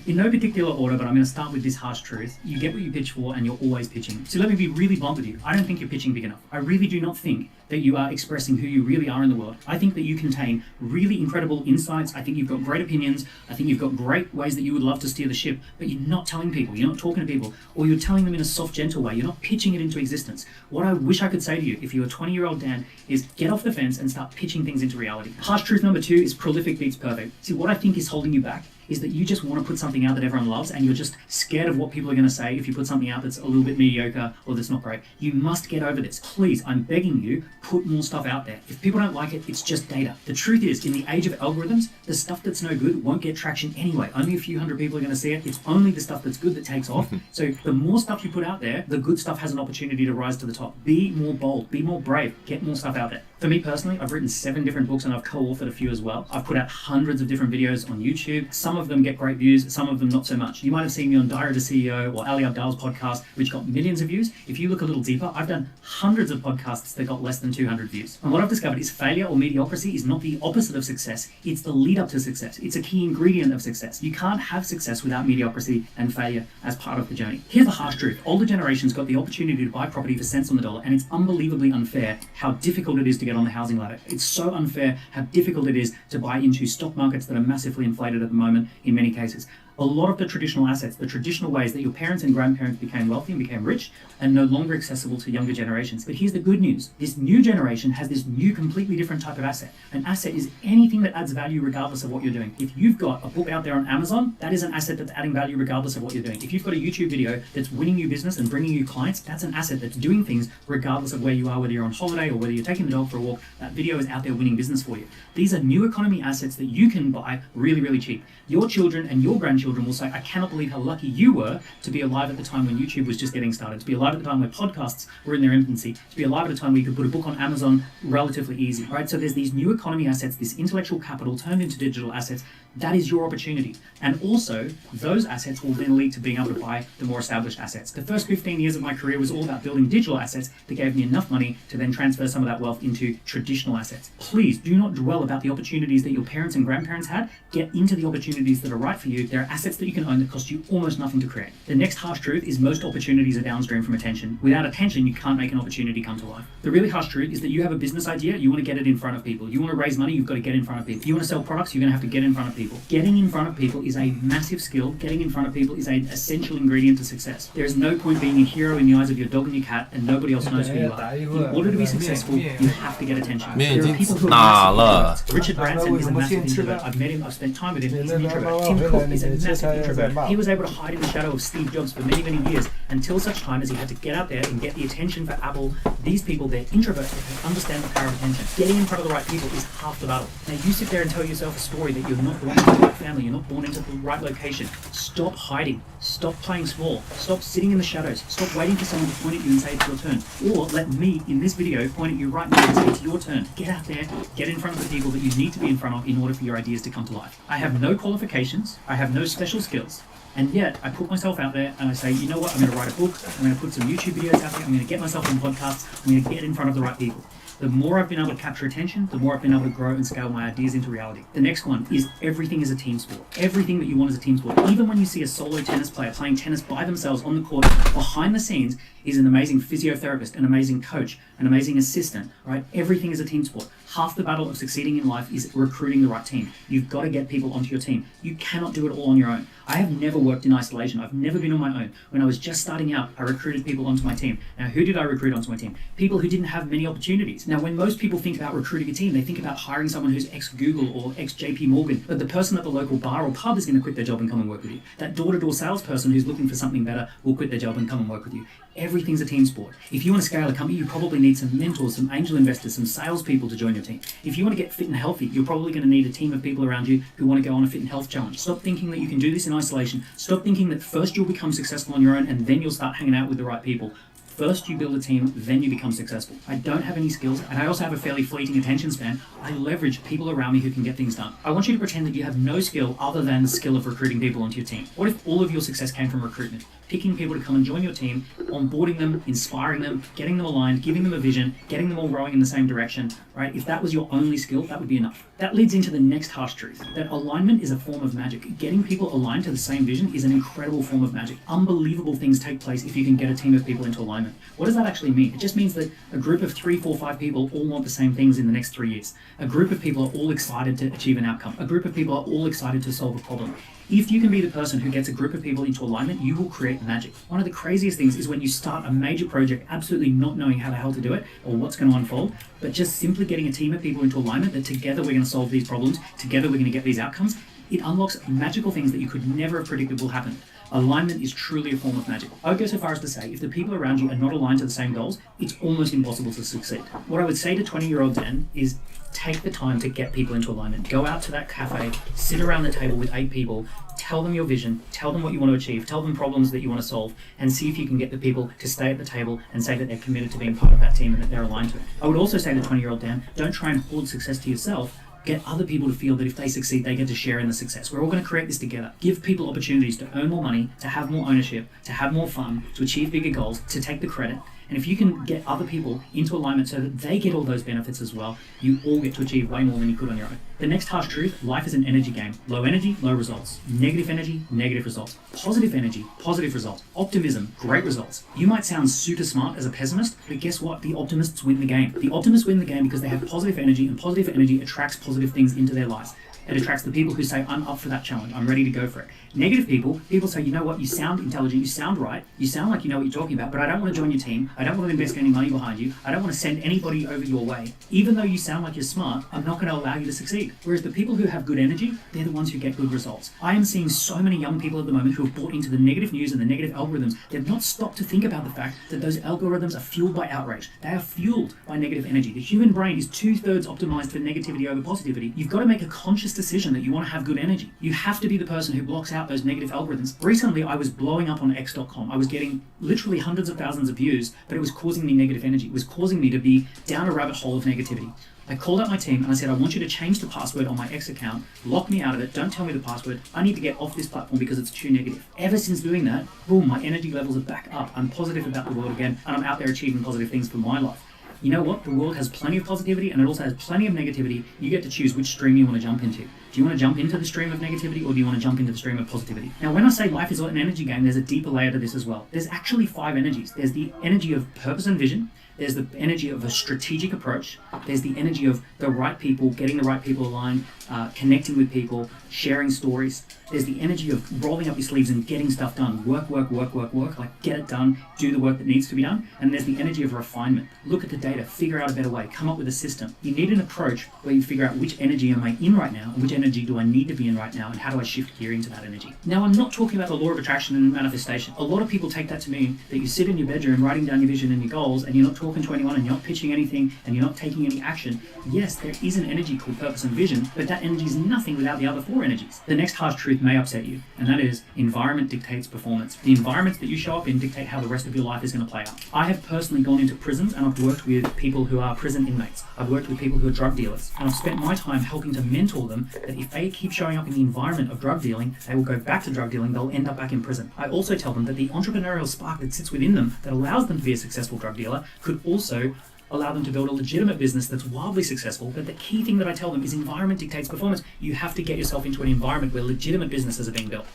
Speaker 1: In no particular order, but I'm going to start with this harsh truth. You get what you pitch for, and you're always pitching. So let me be really blunt with you. I don't think you're pitching big enough. I really do not think that you are expressing who you really are in the world. I think that you contain really incredible insights. I think you've got great opinions. I think you've got great ways that you would love to steer the ship, but you're not telling people, you're not talking to people, or you're telling them in a soft, gentle way. You're not pitching it into existence. What I wish I could say to you, if you're a 20-year-old Dan, is get off the fence and start pitching things into reality. Harsh truth number 2 is prolific beats perfect. See, what I think is holding you back is that you just want to put something out that everyone loves, and you're just scared of what people are going to say if you put something out that's a little bit mediocre or that's not great. You must get over this. Please, I'm begging you, put more stuff out there. If people don't like it, it's just data. The truth is, in the age of algorithms, the stuff that's no good won't get traction anyway. Only a few hundred people are going to see it. It's only the stuff that's good that takes off. So the more stuff you put out there, the good stuff has an opportunity to rise to the top. Be more bold, be more brave, get more stuff out there. For me personally, I've written 7 different books and I've co-authored a few as well. I've put out hundreds of different videos on YouTube. Some of them get great views, some of them not so much. You might have seen me on Diary of a CEO or Ali Abdaal's podcast, which got millions of views. If you look a little deeper, I've done hundreds of podcasts that got less than 200 views. And what I've discovered is failure or mediocrity is not the opposite of success. It's the lead up to success. It's a key ingredient of success. You can't have success without mediocrity and failure as part of the journey. Here's the harsh truth. Older generations got the opportunity to buy property for cents on the dollar, and it's unbelievably unfair how difficult it is to get on the housing ladder. It's so unfair how difficult it is to buy into stock markets that are massively inflated at the moment in many cases. A lot of the traditional assets, the traditional ways that your parents and grandparents became wealthy and became rich, are no longer accessible to younger generations. But here's the good news. This new generation has this new, completely different type of asset. An asset is anything that adds value regardless of what you're doing. If you've got a book out there on Amazon, that is an asset that's adding value regardless of what you're doing. If you've got a YouTube video that's winning you business and bringing you clients, that's an asset that's doing things regardless of where you are, whether you're on holiday or whether you're taking the dog for a walk. That video is out there winning business for you. These are new economy assets that you can buy really, really cheap. Your children and your grandchildren will say, I cannot believe how lucky you were to be alive at the time when YouTube was just getting started, to be alive at the time when podcasts were in their infancy, to be alive at a time where you could put a book on Amazon relatively easy, right? So there's these new economy assets, this intellectual capital turned into digital assets. That is your opportunity. And also, those assets will then lead to being able to buy the more established assets. The first 15 years of my career was all about building digital assets that gave me enough money to then transfer some of that wealth into traditional assets. Please do not dwell about the opportunities that your parents and grandparents had. Get into the opportunities that are right for you. There are assets assets that you can own that cost you almost nothing to create. The next harsh truth is most opportunities are downstream from attention. Without attention, you can't make an opportunity come to life. The really harsh truth is that you have a business idea, you want to get it in front of people. You want to raise money, you've got to get in front of people. You want to sell products, you're going to have to get in front of people. Getting in front of people is a massive skill. Getting in front of people is an essential ingredient to success. There is no point being a hero in the eyes of your dog and your cat and nobody else knows who you are. In order to be successful, you have to get attention. There are people who are massive introverts. Richard Branson is a massive introvert. I've met him, I've spent time with him, he's an introvert. Tim Cook is a massive introvert. He was able to hide in the shadow of Steve Jobs for many, many years until such time as he had to get out there and get the attention for Apple. These people, they're introverts, they understand the power of attention. Getting in front of the right people is half the battle. Now you sit there and tell yourself a story that you're not born into the right family, you're not born into the right location. Stop hiding. Stop playing small. Stop sitting in the shadows. Stop waiting for someone to point at you and say it's your turn. Or let me, in this video, point at you right now and say it's your turn. Get out there, get in front of the people that you need to be in front of in order for your ideas to come to life. I have no qualifications. I have no special skills. And yet, I put myself out there and I say, you know what, I'm going to write a book, I'm going to put some YouTube videos out there, I'm going to get myself on podcasts, I'm going to get in front of the right people. The more I've been able to capture attention, the more I've been able to grow and scale my ideas into reality. The next one is everything is a team sport. Everything that you want is a team sport. Even when you see a solo tennis player playing tennis by themselves on the court, behind the scenes is an amazing physiotherapist, an amazing coach, an amazing assistant, right? Everything is a team sport. Half the battle of succeeding in life is recruiting the right team. You've got to get people onto your team. You cannot do it all on your own. I have never worked in isolation. I've never been on my own. When I was just starting out, I recruited people onto my team. Now, who did I recruit onto my team? People who didn't have many opportunities. Now, when most people think about recruiting a team, they think about hiring someone who's ex-Google or ex-JP Morgan, but the person at the local bar or pub is going to quit their job and come and work with you. That door-to-door salesperson who's looking for something better will quit their job and come and work with you. Everything's a team sport. If you want to scale a company, you probably need some mentors, some angel investors, some salespeople to join your team. If you want to get fit and healthy, you're probably going to need a team of people around you who want to go on a fit and health challenge. Stop thinking that you can do this in isolation. Stop thinking that first you'll become successful on your own and then you'll start hanging out with the right people. First you build a team, then you become successful. I don't have any skills, and I also have a fairly fleeting attention span. I leverage people around me who can get things done. I want you to pretend that you have no skill other than the skill of recruiting people onto your team. What if all of your success came from recruitment? Picking people to come and join your team, onboarding them, inspiring them, getting them aligned, giving them a vision, getting them all rowing in the same direction, right? If that was your only skill, that would be enough. That leads into the next harsh truth, that alignment is a form of magic. Getting people aligned to the same vision is an incredible form of magic. Unbelievable things take place if you can get a team of people into alignment. What does that actually mean? It just means that a group of 3, 4, 5 people all want the same things in the next 3 years. A group of people are all excited to achieve an outcome. A group of people are all excited to solve a problem. If you can be the person who gets a group of people into alignment, you will create magic. One of the craziest things is when you start a major project absolutely not knowing how the hell to do it or what's going to unfold, but just simply getting a team of people into alignment that together we're going to solve these problems, together we're going to get these outcomes. It unlocks magical things that you could never have predicted will happen. Alignment is truly a form of magic. I would go so far as to say, if the people around you are not aligned to the same goals, it's almost impossible to succeed. What I would say to 20-year-old Dan is take the time to get people into alignment. Go out to that cafe, sit around the table with 8 people, tell them your vision, tell them what you want to achieve, tell them problems that you want to solve, and see if you can get the people to stay at the table and say that they're committed to being part of that team and that they're aligned to it. I would also say to 20-year-old Dan, don't try and hoard success to yourself. Get other people to feel that if they succeed, they get to share in the success. We're all going to create this together. Give people opportunities to earn more money, to have more ownership, to have more fun, to achieve bigger goals, to take the credit. And if you can get other people into alignment so that they get all those benefits as well, you all get to achieve way more than you could on your own. The next harsh truth, life is an energy game. Low energy, low results. Negative energy, negative results. Positive energy, positive results. Optimism, great results. You might sound super smart as a pessimist, but guess what? The optimists win the game. The optimists win the game because they have positive energy, and positive energy attracts positive things into their lives. It attracts the people who say, I'm up for that challenge, I'm ready to go for it. Negative people say, you know what, you sound intelligent, you sound right, you sound like you know what you're talking about, but I don't want to join your team, I don't want to invest any money behind you, I don't want to send anybody over your way. Even though you sound like you're smart, I'm not going to allow you to succeed. Whereas the people who have good energy, they're the ones who get good results. I am seeing so many young people at the moment who have bought into the negative news and the negative algorithms. They've not stopped to think about the fact that those algorithms are fueled by outrage. They are fueled by negative energy. The human brain is 2/3 optimized for negativity over positivity. You've got to make a conscious decision that you want to have good energy. You have to be the person who blocks out those negative algorithms. Recently, I was blowing up on X.com. I was getting literally hundreds of thousands of views, but it was causing me negative energy. It was causing me to be down a rabbit hole of negativity. I called out my team and I said, I want you to change the password on my X account, lock me out of it, don't tell me the password, I need to get off this platform because it's too negative. Ever since doing that, boom, my energy levels are back up. I'm positive about the world again, and I'm out there achieving positive things for my life. you know what? The world has plenty of positivity and it also has plenty of negativity. You get to choose which stream you want to jump into. Do you want to jump into the stream of negativity or do you want to jump into the stream of positivity? Now, when I say life is an energy game, there's a deeper layer to this as well. There's actually 5 energies. There's the energy of purpose and vision. There's the energy of a strategic approach. There's the energy of the right people, getting the right people aligned, connecting with people, sharing stories. There's the energy of rolling up your sleeves and getting stuff done. Work, like get it done, do the work that needs to be done. And there's the energy of refinement. Look at the data, figure out a better way, come up with a system. You need an approach where you figure out which energy am I in right now, and which energy do I need to be in right now, and how do I shift gear into that energy. Now, I'm not talking about the law of attraction and manifestation. A lot of people take that to mean that you sit in your bedroom writing down your vision and your goals, and you're not talking to anyone, and you're not pitching anything, and you're not taking any action. Yes, there is an energy called purpose and vision, but that energy is nothing without the other 4 energies. The next harsh truth may upset you, and that is environment dictates performance. The environments that you show up in dictate how the rest of your life is going to play out. I have personally gone into prisons and I've worked with people who are prison inmates. I've worked with people who are drug dealers, and I've spent my time helping to mentor them that if they keep showing up in the environment of drug dealing, they will go back to drug dealing, they'll end up back in prison. I also tell them that the entrepreneurial spark that sits within them that allows them to be a successful drug dealer could also allow them to build a legitimate business that's wildly successful. But the key thing that I tell them is environment dictates performance. You have to get yourself into an environment where legitimate businesses are being built.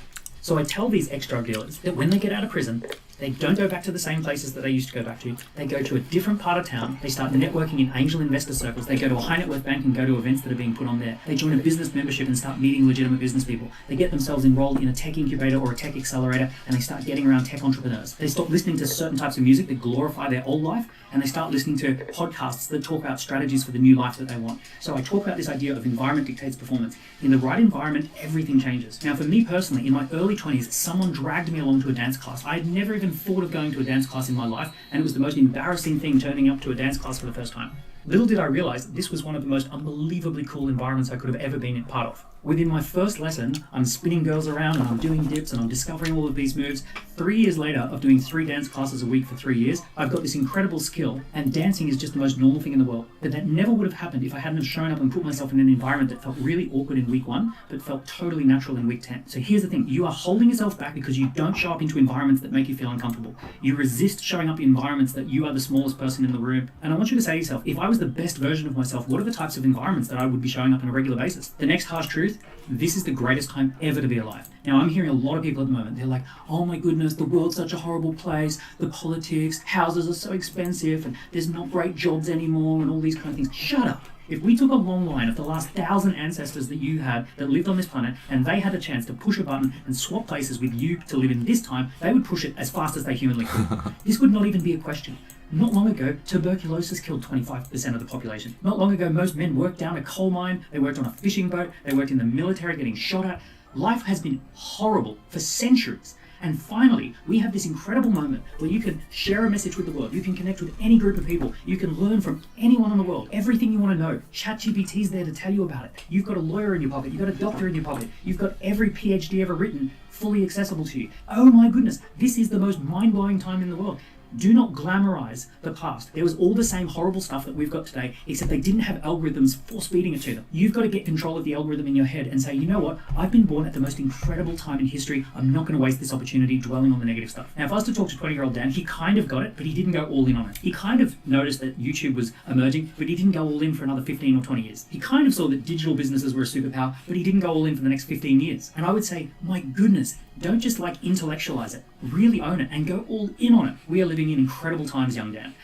Speaker 1: So I tell these ex-drug dealers that when they get out of prison, they don't go back to the same places that they used to go back to. They go to a different part of town. They start networking in angel investor circles. They go to a high net worth bank and go to events that are being put on there. They join a business membership and start meeting legitimate business people. They get themselves enrolled in a tech incubator or a tech accelerator, and they start getting around tech entrepreneurs. They stop listening to certain types of music that glorify their old life, and they start listening to podcasts that talk about strategies for the new life that they want. So I talk about this idea of environment dictates performance. In the right environment, everything changes. Now, for me personally, in my early 20s, someone dragged me along to a dance class. I had never even thought of going to a dance class in my life, and it was the most embarrassing thing turning up to a dance class for the first time. Little did I realize this was one of the most unbelievably cool environments I could have ever been a part of. Within my first lesson, I'm spinning girls around and I'm doing dips and I'm discovering all of these moves. 3 years later of doing 3 dance classes a week for 3 years, I've got this incredible skill, and dancing is just the most normal thing in the world. But that never would have happened if I hadn't have shown up and put myself in an environment that felt really awkward in week 1, but felt totally natural in week 10. So here's the thing, you are holding yourself back because you don't show up into environments that make you feel uncomfortable. You resist showing up in environments that you are the smallest person in the room. And I want you to say to yourself, if I was the best version of myself, what are the types of environments that I would be showing up on a regular basis? The next harsh truth, this is the greatest time ever to be alive. Now, I'm hearing a lot of people at the moment, they're like, oh my goodness, the world's such a horrible place, the politics, houses are so expensive, and there's not great jobs anymore, and all these kind of things. Shut up. If we took a long line of the last 1,000 ancestors that you had that lived on this planet, and they had a chance to push a button and swap places with you to live in this time, they would push it as fast as they humanly could. This would not even be a question. Not long ago, tuberculosis killed 25% of the population. Not long ago, most men worked down a coal mine, they worked on a fishing boat, they worked in the military getting shot at. Life has been horrible for centuries. And finally, we have this incredible moment where you can share a message with the world. You can connect with any group of people. You can learn from anyone in the world. Everything you want to know. ChatGPT is there to tell you about it. You've got a lawyer in your pocket. You've got a doctor in your pocket. You've got every PhD ever written fully accessible to you. Oh my goodness, this is the most mind-blowing time in the world. Do not glamorize the past. There was all the same horrible stuff that we've got today, except they didn't have algorithms force feeding it to them. You've got to get control of the algorithm in your head and say, you know what? I've been born at the most incredible time in history. I'm not going to waste this opportunity dwelling on the negative stuff. Now, if I was to talk to 20-year-old Dan, he kind of got it, but he didn't go all in on it. He kind of noticed that YouTube was emerging, but he didn't go all in for another 15 or 20 years. He kind of saw that digital businesses were a superpower, but he didn't go all in for the next 15 years. And I would say, my goodness, don't just like intellectualize it. Really own it and go all in on it. We are living in incredible times, young Dan.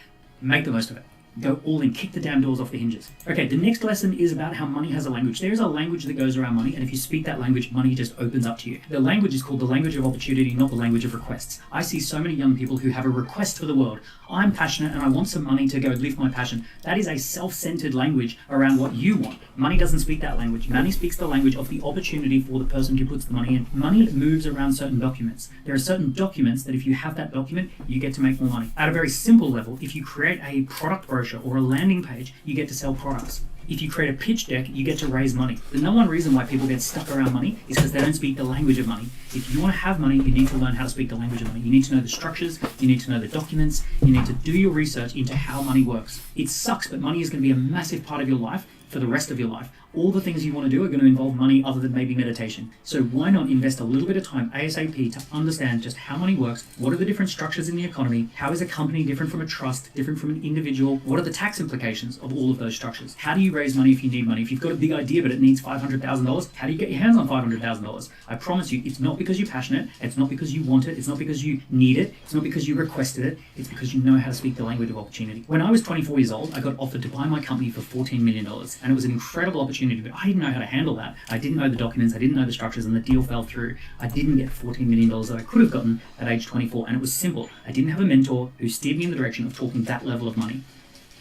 Speaker 1: Make the most of it. Go all in, kick the damn doors off the hinges. Okay, the next lesson is about how money has a language. There is a language that goes around money, and if you speak that language, money just opens up to you. The language is called the language of opportunity, not the language of requests. I see so many young people who have a request for the world. I'm passionate and I want some money to go live my passion. That is a self-centered language around what you want. Money doesn't speak that language. Money speaks the language of the opportunity for the person who puts the money in. Money moves around certain documents. There are certain documents that if you have that document, you get to make more money. At a very simple level, if you create a product brochure or a landing page, you get to sell products. If you create a pitch deck, you get to raise money. The number one reason why people get stuck around money is because they don't speak the language of money. If you want to have money, you need to learn how to speak the language of money. You need to know the structures, you need to know the documents, you need to do your research into how money works. It sucks, but money is going to be a massive part of your life for the rest of your life. all the things you want to do are going to involve money other than maybe meditation. So why not invest a little bit of time ASAP to understand just how money works, what are the different structures in the economy, how is a company different from a trust, different from an individual, what are the tax implications of all of those structures? How do you raise money if you need money? If you've got a big idea but it needs $500,000, how do you get your hands on $500,000? I promise you, it's not because you're passionate, it's not because you want it, it's not because you need it, it's not because you requested it, it's because you know how to speak the language of opportunity. When I was 24 years old, I got offered to buy my company for $14 million, and it was an incredible opportunity, but I didn't know how to handle that. I didn't know the documents, I didn't know the structures, and the deal fell through. I didn't get $14 million that I could have gotten at age 24, and it was simple. I didn't have a mentor who steered me in the direction of talking that level of money.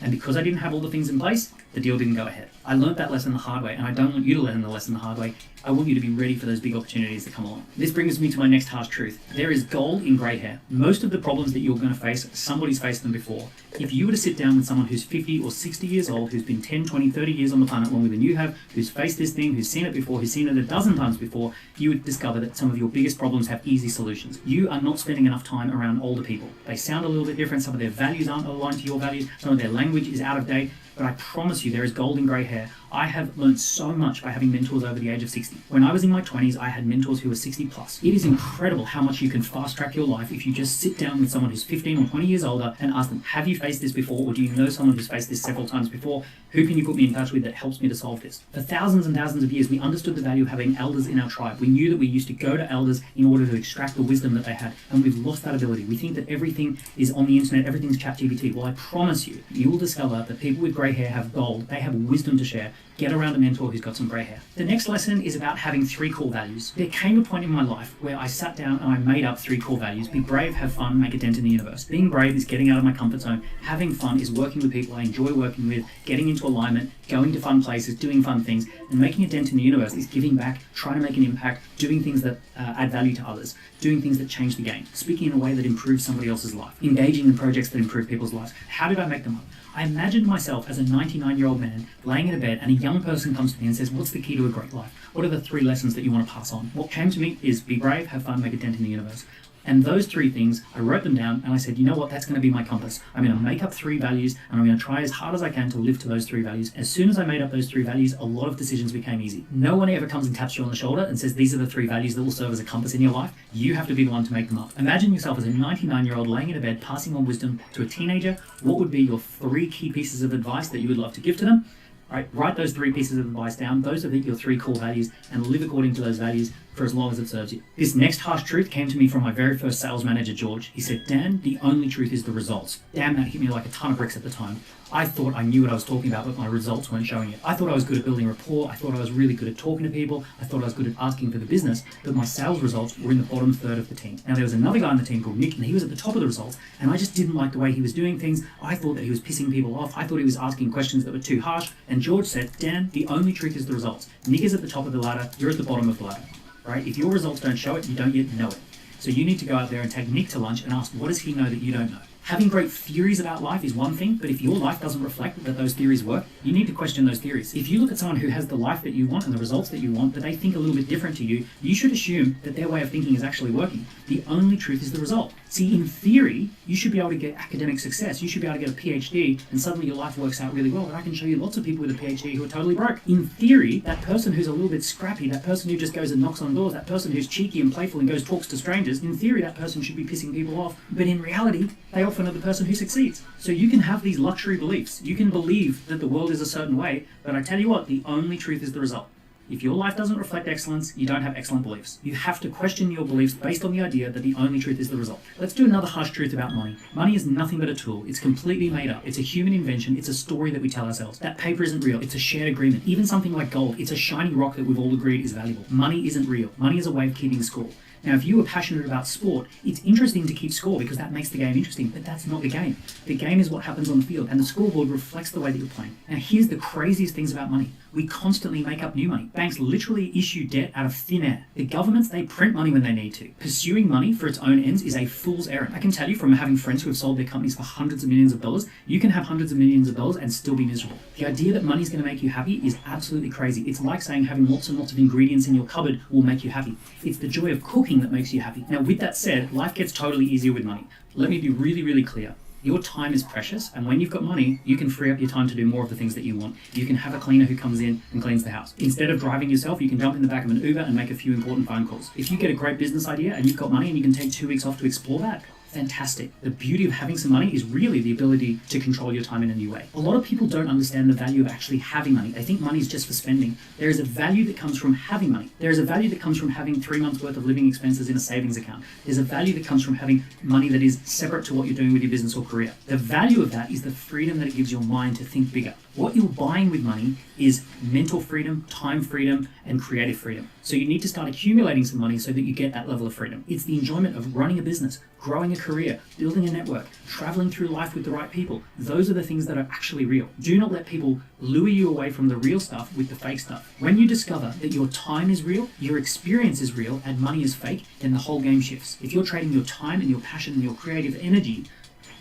Speaker 1: And because I didn't have all the things in place, the deal didn't go ahead. I learned that lesson the hard way, and I don't want you to learn the lesson the hard way. I want you to be ready for those big opportunities that come along. This brings me to my next harsh truth. There is gold in grey hair. Most of the problems that you're going to face, somebody's faced them before. If you were to sit down with someone who's 50 or 60 years old, who's been 10, 20, 30 years on the planet longer than you have, who's faced this thing, who's seen it before, who's seen it a dozen times before, you would discover that some of your biggest problems have easy solutions. You are not spending enough time around older people. They sound a little bit different. Some of their values aren't aligned to your values. Some of their language is out of date. But I promise you, there is gold in grey hair. I have learned so much by having mentors over the age of 60. When I was in my 20s, I had mentors who were 60 plus. It is incredible how much you can fast track your life if you just sit down with someone who's 15 or 20 years older and ask them, have you faced this before, or do you know someone who's faced this several times before? Who can you put me in touch with that helps me to solve this? For thousands and thousands of years, we understood the value of having elders in our tribe. We knew that we used to go to elders in order to extract the wisdom that they had, and we've lost that ability. We think that everything is on the internet, everything's ChatGPT. Well, I promise you, you will discover that people with grey hair have gold. They have wisdom to share. Get around a mentor who's got some grey hair. The next lesson is about having 3 core values. There came a point in my life where I sat down and I made up 3 core values. Be brave, have fun, make a dent in the universe. Being brave is getting out of my comfort zone. Having fun is working with people I enjoy working with, getting into alignment, going to fun places, doing fun things, and making a dent in the universe is giving back, trying to make an impact, doing things that add value to others, doing things that change the game, speaking in a way that improves somebody else's life, engaging in projects that improve people's lives. How did I make them up? I imagined myself as a 99-year-old man laying in a bed, and a young person comes to me and says, what's the key to a great life? What are the 3 lessons that you want to pass on? What came to me is be brave, have fun, make a dent in the universe. And those 3 things, I wrote them down and I said, you know what, that's going to be my compass. I'm going to make up 3 values and I'm going to try as hard as I can to live to those 3 values. As soon as I made up those 3 values, a lot of decisions became easy. No one ever comes and taps you on the shoulder and says, these are the 3 values that will serve as a compass in your life. You have to be the one to make them up. Imagine yourself as a 99-year-old laying in a bed, passing on wisdom to a teenager. What would be your 3 key pieces of advice that you would love to give to them? Right, write those 3 pieces of advice down. Those are your 3 core values, and live according to those values for as long as it serves you. This next harsh truth came to me from my very first sales manager, George. He said, Dan, the only truth is the results. Damn, that hit me like a ton of bricks at the time. I thought I knew what I was talking about, but my results weren't showing it. I thought I was good at building rapport. I thought I was really good at talking to people. I thought I was good at asking for the business, but my sales results were in the bottom third of the team. Now, there was another guy on the team called Nick, and he was at the top of the results, and I just didn't like the way he was doing things. I thought that he was pissing people off. I thought he was asking questions that were too harsh, and George said, Dan, the only truth is the results. Nick is at the top of the ladder. You're at the bottom of the ladder. Right? If your results don't show it, you don't yet know it. So you need to go out there and take Nick to lunch and ask, what does he know that you don't know? Having great theories about life is one thing, but if your life doesn't reflect that those theories work, you need to question those theories. If you look at someone who has the life that you want and the results that you want, but they think a little bit different to you, you should assume that their way of thinking is actually working. The only truth is the result. See, in theory, you should be able to get academic success. You should be able to get a PhD, and suddenly your life works out really well. But I can show you lots of people with a PhD who are totally broke. In theory, that person who's a little bit scrappy, that person who just goes and knocks on doors, that person who's cheeky and playful and goes talks to strangers, in theory, that person should be pissing people off. But in reality, they often are the person who succeeds. So you can have these luxury beliefs. You can believe that the world is a certain way, but I tell you what, the only truth is the result. If your life doesn't reflect excellence, you don't have excellent beliefs. You have to question your beliefs based on the idea that the only truth is the result. Let's do another harsh truth about money. Money is nothing but a tool. It's completely made up. It's a human invention. It's a story that we tell ourselves. That paper isn't real. It's a shared agreement. Even something like gold, it's a shiny rock that we've all agreed is valuable. Money isn't real. Money is a way of keeping score. Now, if you are passionate about sport, it's interesting to keep score because that makes the game interesting, but that's not the game. The game is what happens on the field, and the scoreboard reflects the way that you're playing. Now, here's the craziest things about money. We constantly make up new money. Banks literally issue debt out of thin air. The governments, they print money when they need to. Pursuing money for its own ends is a fool's errand. I can tell you from having friends who have sold their companies for hundreds of millions of dollars, you can have hundreds of millions of dollars and still be miserable. The idea that money's going to make you happy is absolutely crazy. It's like saying having lots and lots of ingredients in your cupboard will make you happy. It's the joy of cooking that makes you happy. Now, with that said, life gets totally easier with money. Let me be really, really clear. Your time is precious, and when you've got money, you can free up your time to do more of the things that you want. You can have a cleaner who comes in and cleans the house. Instead of driving yourself, you can jump in the back of an Uber and make a few important phone calls. If you get a great business idea and you've got money and you can take 2 weeks off to explore that, fantastic. The beauty of having some money is really the ability to control your time in a new way. A lot of people don't understand the value of actually having money. They think money is just for spending. There is a value that comes from having money. There is a value that comes from having 3 months worth of living expenses in a savings account. There's a value that comes from having money that is separate to what you're doing with your business or career. The value of that is the freedom that it gives your mind to think bigger. What you're buying with money is mental freedom, time freedom, and creative freedom. So you need to start accumulating some money so that you get that level of freedom. It's the enjoyment of running a business, growing a career, building a network, traveling through life with the right people. Those are the things that are actually real. Do not let people lure you away from the real stuff with the fake stuff. When you discover that your time is real, your experience is real, and money is fake, then the whole game shifts. If you're trading your time and your passion and your creative energy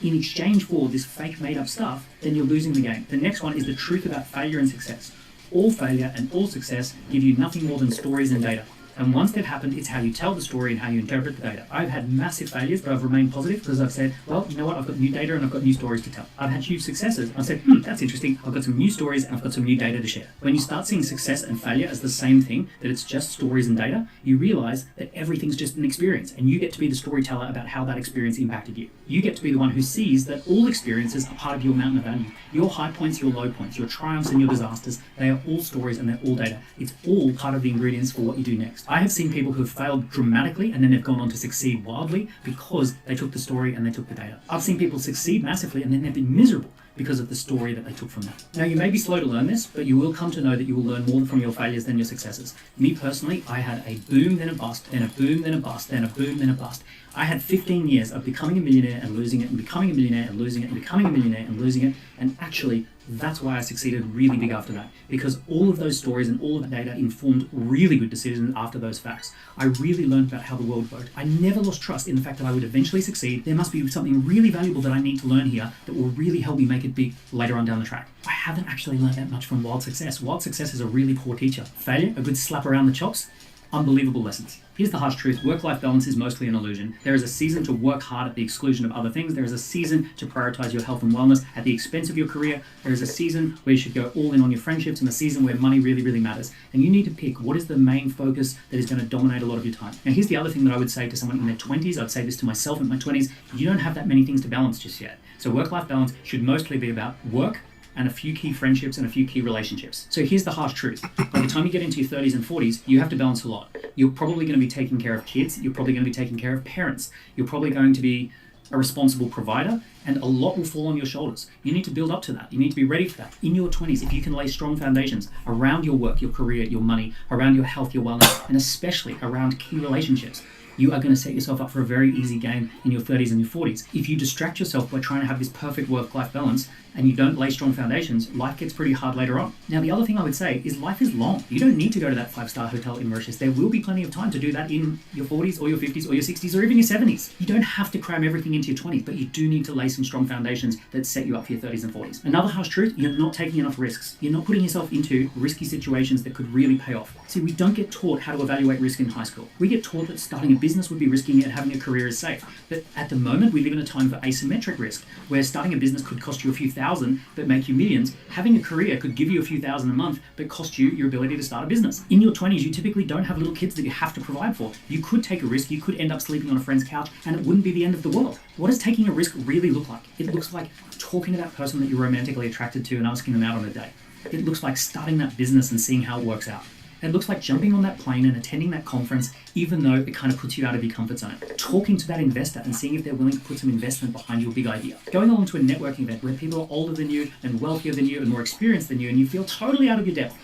Speaker 1: in exchange for this fake made up stuff, then you're losing the game. The next one is the truth about failure and success. All failure and all success give you nothing more than stories and data. And once they've happened, it's how you tell the story and how you interpret the data. I've had massive failures, but I've remained positive because I've said, well, you know what? I've got new data and I've got new stories to tell. I've had huge successes. I've said, that's interesting. I've got some new stories and I've got some new data to share. When you start seeing success and failure as the same thing, that it's just stories and data, you realize that everything's just an experience and you get to be the storyteller about how that experience impacted you. You get to be the one who sees that all experiences are part of your mountain of value. Your high points, your low points, your triumphs and your disasters, they are all stories and they're all data. It's all part of the ingredients for what you do next. I have seen people who have failed dramatically and then they've gone on to succeed wildly because they took the story and they took the data. I've seen people succeed massively and then they've been miserable because of the story that they took from that. Now, you may be slow to learn this, but you will come to know that you will learn more from your failures than your successes. Me personally, I had a boom, then a bust, then a boom, then a bust, then a boom, then a bust. I had 15 years of becoming a millionaire and losing it, and becoming a millionaire and losing it, and becoming a millionaire and losing it. And actually, that's why I succeeded really big after that, because all of those stories and all of that data informed really good decisions after those facts. I really learned about how the world worked. I never lost trust in the fact that I would eventually succeed. There must be something really valuable that I need to learn here that will really help me make it big later on down the track. I haven't actually learned that much from wild success. Wild success is a really poor teacher. Failure, a good slap around the chops, unbelievable lessons. Here's the harsh truth. Work-life balance is mostly an illusion. There is a season to work hard at the exclusion of other things. There is a season to prioritize your health and wellness at the expense of your career. There is a season where you should go all in on your friendships and a season where money really, really matters. And you need to pick what is the main focus that is going to dominate a lot of your time. Now, here's the other thing that I would say to someone in their 20s. I'd say this to myself in my 20s. You don't have that many things to balance just yet. So work-life balance should mostly be about work and a few key friendships and a few key relationships. So here's the harsh truth. By the time you get into your 30s and 40s, you have to balance a lot. You're probably going to be taking care of kids. You're probably going to be taking care of parents. You're probably going to be a responsible provider, and a lot will fall on your shoulders. You need to build up to that. You need to be ready for that. In your 20s, if you can lay strong foundations around your work, your career, your money, around your health, your wellness, and especially around key relationships, you are going to set yourself up for a very easy game in your 30s and your 40s. If you distract yourself by trying to have this perfect work-life balance and you don't lay strong foundations, life gets pretty hard later on. Now, the other thing I would say is life is long. You don't need to go to that 5-star hotel in Mauritius. There will be plenty of time to do that in your 40s or your 50s or your 60s or even your 70s. You don't have to cram everything into your 20s, but you do need to lay some strong foundations that set you up for your 30s and 40s. Another harsh truth, you're not taking enough risks. You're not putting yourself into risky situations that could really pay off. See, we don't get taught how to evaluate risk in high school. We get taught that starting a business would be risky and having a career is safe. But at the moment, we live in a time for asymmetric risk, where starting a business could cost you a few thousand, but make you millions. Having a career could give you a few thousand a month, but cost you your ability to start a business. In your 20s, you typically don't have little kids that you have to provide for. You could take a risk, you could end up sleeping on a friend's couch, and it wouldn't be the end of the world. What does taking a risk really look like? It looks like talking to that person that you're romantically attracted to and asking them out on a date. It looks like starting that business and seeing how it works out. It looks like jumping on that plane and attending that conference, even though it kind of puts you out of your comfort zone. Talking to that investor and seeing if they're willing to put some investment behind your big idea. Going along to a networking event where people are older than you and wealthier than you and more experienced than you, and you feel totally out of your depth.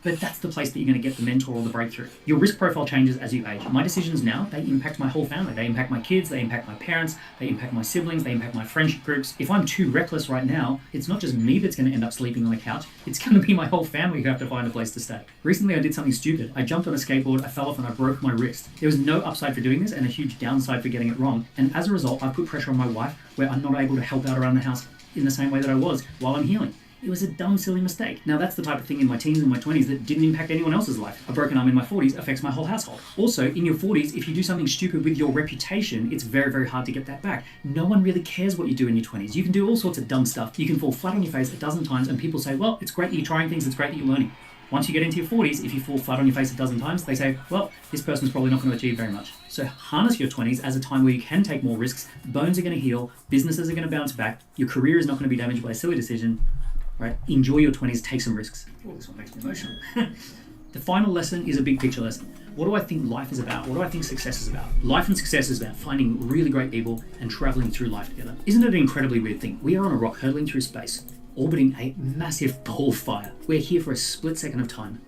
Speaker 1: But that's the place that you're going to get the mentor or the breakthrough. Your risk profile changes as you age. My decisions now, they impact my whole family. They impact my kids, they impact my parents, they impact my siblings, they impact my friendship groups. If I'm too reckless right now, it's not just me that's going to end up sleeping on the couch, it's going to be my whole family who have to find a place to stay. Recently I did something stupid. I jumped on a skateboard, I fell off and I broke my wrist. There was no upside for doing this and a huge downside for getting it wrong. And as a result, I put pressure on my wife where I'm not able to help out around the house in the same way that I was while I'm healing. It was a dumb, silly mistake. Now, that's the type of thing in my teens and my 20s that didn't impact anyone else's life. A broken arm in my 40s affects my whole household. Also, in your 40s, if you do something stupid with your reputation, it's very, very hard to get that back. No one really cares what you do in your 20s. You can do all sorts of dumb stuff. You can fall flat on your face a dozen times and people say, well, it's great that you're trying things, it's great that you're learning. Once you get into your 40s, if you fall flat on your face a dozen times, they say, well, this person's probably not going to achieve very much. So harness your 20s as a time where you can take more risks, bones are going to heal, businesses are going to bounce back, your career is not going to be damaged by a silly decision, right? Enjoy your 20s, take some risks. Oh, this one makes me emotional. The final lesson is a big picture lesson. What do I think life is about? What do I think success is about? Life and success is about finding really great people and traveling through life together. Isn't it an incredibly weird thing? We are on a rock hurtling through space, orbiting a massive ball of fire. We're here for a split second of time.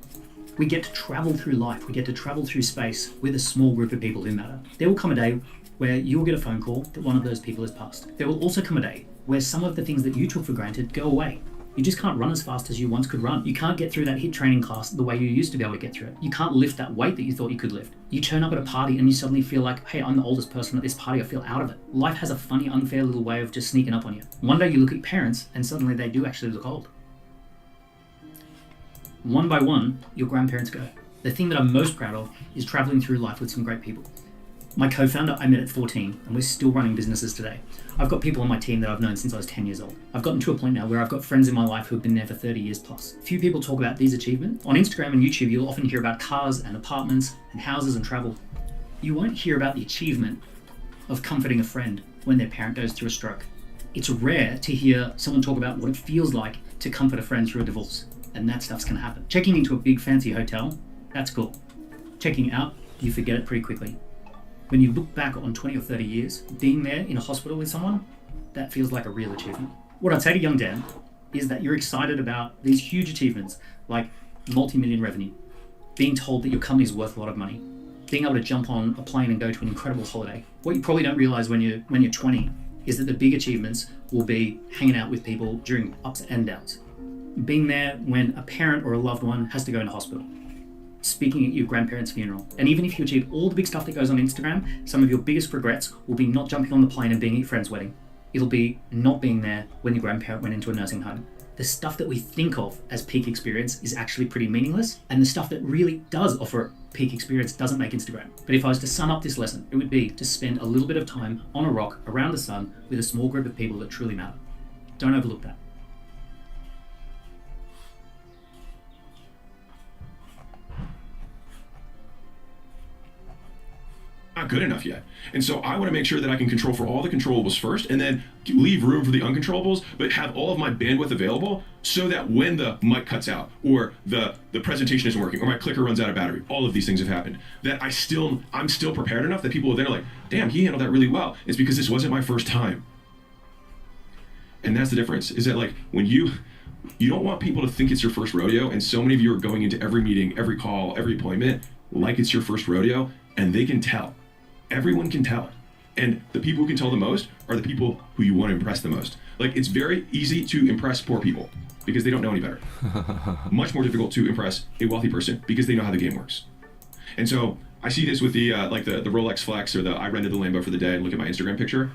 Speaker 1: We get to travel through life. We get to travel through space with a small group of people who matter. There will come a day where you will get a phone call that one of those people has passed. There will also come a day where some of the things that you took for granted go away. You just can't run as fast as you once could run. You can't get through that HIIT training class the way you used to be able to get through it. You can't lift that weight that you thought you could lift. You turn up at a party and you suddenly feel like, hey, I'm the oldest person at this party, I feel out of it. Life has a funny, unfair little way of just sneaking up on you. One day you look at your parents and suddenly they do actually look old. One by one, your grandparents go. The thing that I'm most proud of is traveling through life with some great people. My co-founder I met at 14 and we're still running businesses today. I've got people on my team that I've known since I was 10 years old. I've gotten to a point now where I've got friends in my life who have been there for 30 years plus. Few people talk about these achievements. On Instagram and YouTube, you'll often hear about cars and apartments and houses and travel. You won't hear about the achievement of comforting a friend when their parent goes through a stroke. It's rare to hear someone talk about what it feels like to comfort a friend through a divorce, and that stuff's gonna happen. Checking into a big fancy hotel, that's cool. Checking out, you forget it pretty quickly. When you look back on 20 or 30 years, being there in a hospital with someone, that feels like a real achievement. What I'd say to young Dan is that you're excited about these huge achievements like multi-million revenue, being told that your company is worth a lot of money, being able to jump on a plane and go to an incredible holiday. What you probably don't realize when you're 20 is that the big achievements will be hanging out with people during ups and downs. Being there when a parent or a loved one has to go into hospital. Speaking at your grandparents' funeral. And even if you achieve all the big stuff that goes on Instagram, some of your biggest regrets will be not jumping on the plane and being at your friend's wedding. It'll be not being there when your grandparent went into a nursing home. The stuff that we think of as peak experience is actually pretty meaningless, and the stuff that really does offer peak experience doesn't make Instagram. But if I was to sum up this lesson, it would be to spend a little bit of time on a rock around the sun with a small group of people that truly matter. Don't overlook that.
Speaker 2: Not good enough yet. And so I want to make sure that I can control for all the controllables first and then leave room for the uncontrollables, but have all of my bandwidth available so that when the mic cuts out or the presentation isn't working or my clicker runs out of battery, all of these things have happened, that I'm still prepared enough that people are there like, damn, he handled that really well. It's because this wasn't my first time. And that's the difference, is that like when you don't want people to think it's your first rodeo, and so many of you are going into every meeting, every call, every appointment like it's your first rodeo, and they can tell. Everyone can tell. And the people who can tell the most are the people who you want to impress the most. Like, it's very easy to impress poor people because they don't know any better. Much more difficult to impress a wealthy person because they know how the game works. And so I see this with the Rolex Flex or the I rented the Lambo for the day and look at my Instagram picture.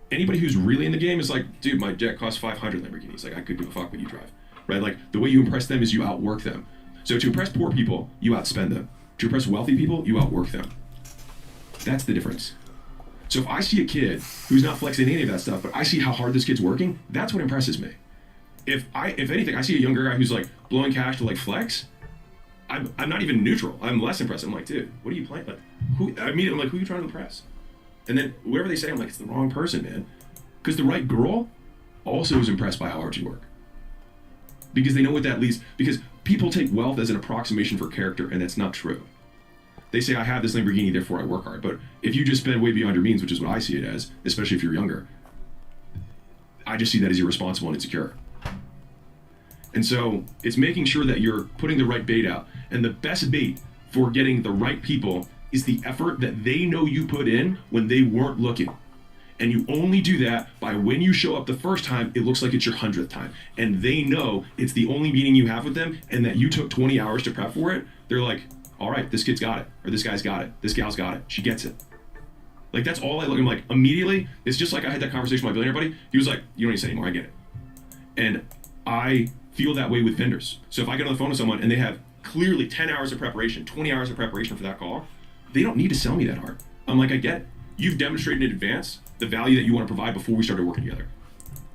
Speaker 2: Anybody who's really in the game is like, dude, my jet costs 500 Lamborghinis. Like, I could give a fuck what you drive, right? Like, the way you impress them is you outwork them. So to impress poor people, you outspend them. To impress wealthy people, you outwork them. That's the difference. So if I see a kid who's not flexing any of that stuff, but I see how hard this kid's working, that's what impresses me. If anything, I see a younger guy who's like blowing cash to like flex, I'm not even neutral. I'm less impressed. I'm like, dude, what are you playing? Like, I'm like, who are you trying to impress? And then whatever they say, I'm like, it's the wrong person, man. Because the right girl also is impressed by how hard you work. Because they know what that leads. Because people take wealth as an approximation for character, and that's not true. They say, I have this Lamborghini, therefore I work hard. But if you just spend way beyond your means, which is what I see it as, especially if you're younger, I just see that as irresponsible and insecure. And so it's making sure that you're putting the right bait out. And the best bait for getting the right people is the effort that they know you put in when they weren't looking. And you only do that by when you show up the first time, it looks like it's your 100th time. And they know it's the only meeting you have with them and that you took 20 hours to prep for it. They're like, all right, this kid's got it, or this guy's got it, this gal's got it, she gets it. Like, that's all I look, I'm like, immediately, it's just like I had that conversation with my billionaire buddy. He was like, you don't need to say anymore, I get it. And I feel that way with vendors. So if I get on the phone with someone and they have clearly 10 hours of preparation, 20 hours of preparation for that call, they don't need to sell me that hard. I'm like, I get it. You've demonstrated in advance the value that you want to provide before we started working together.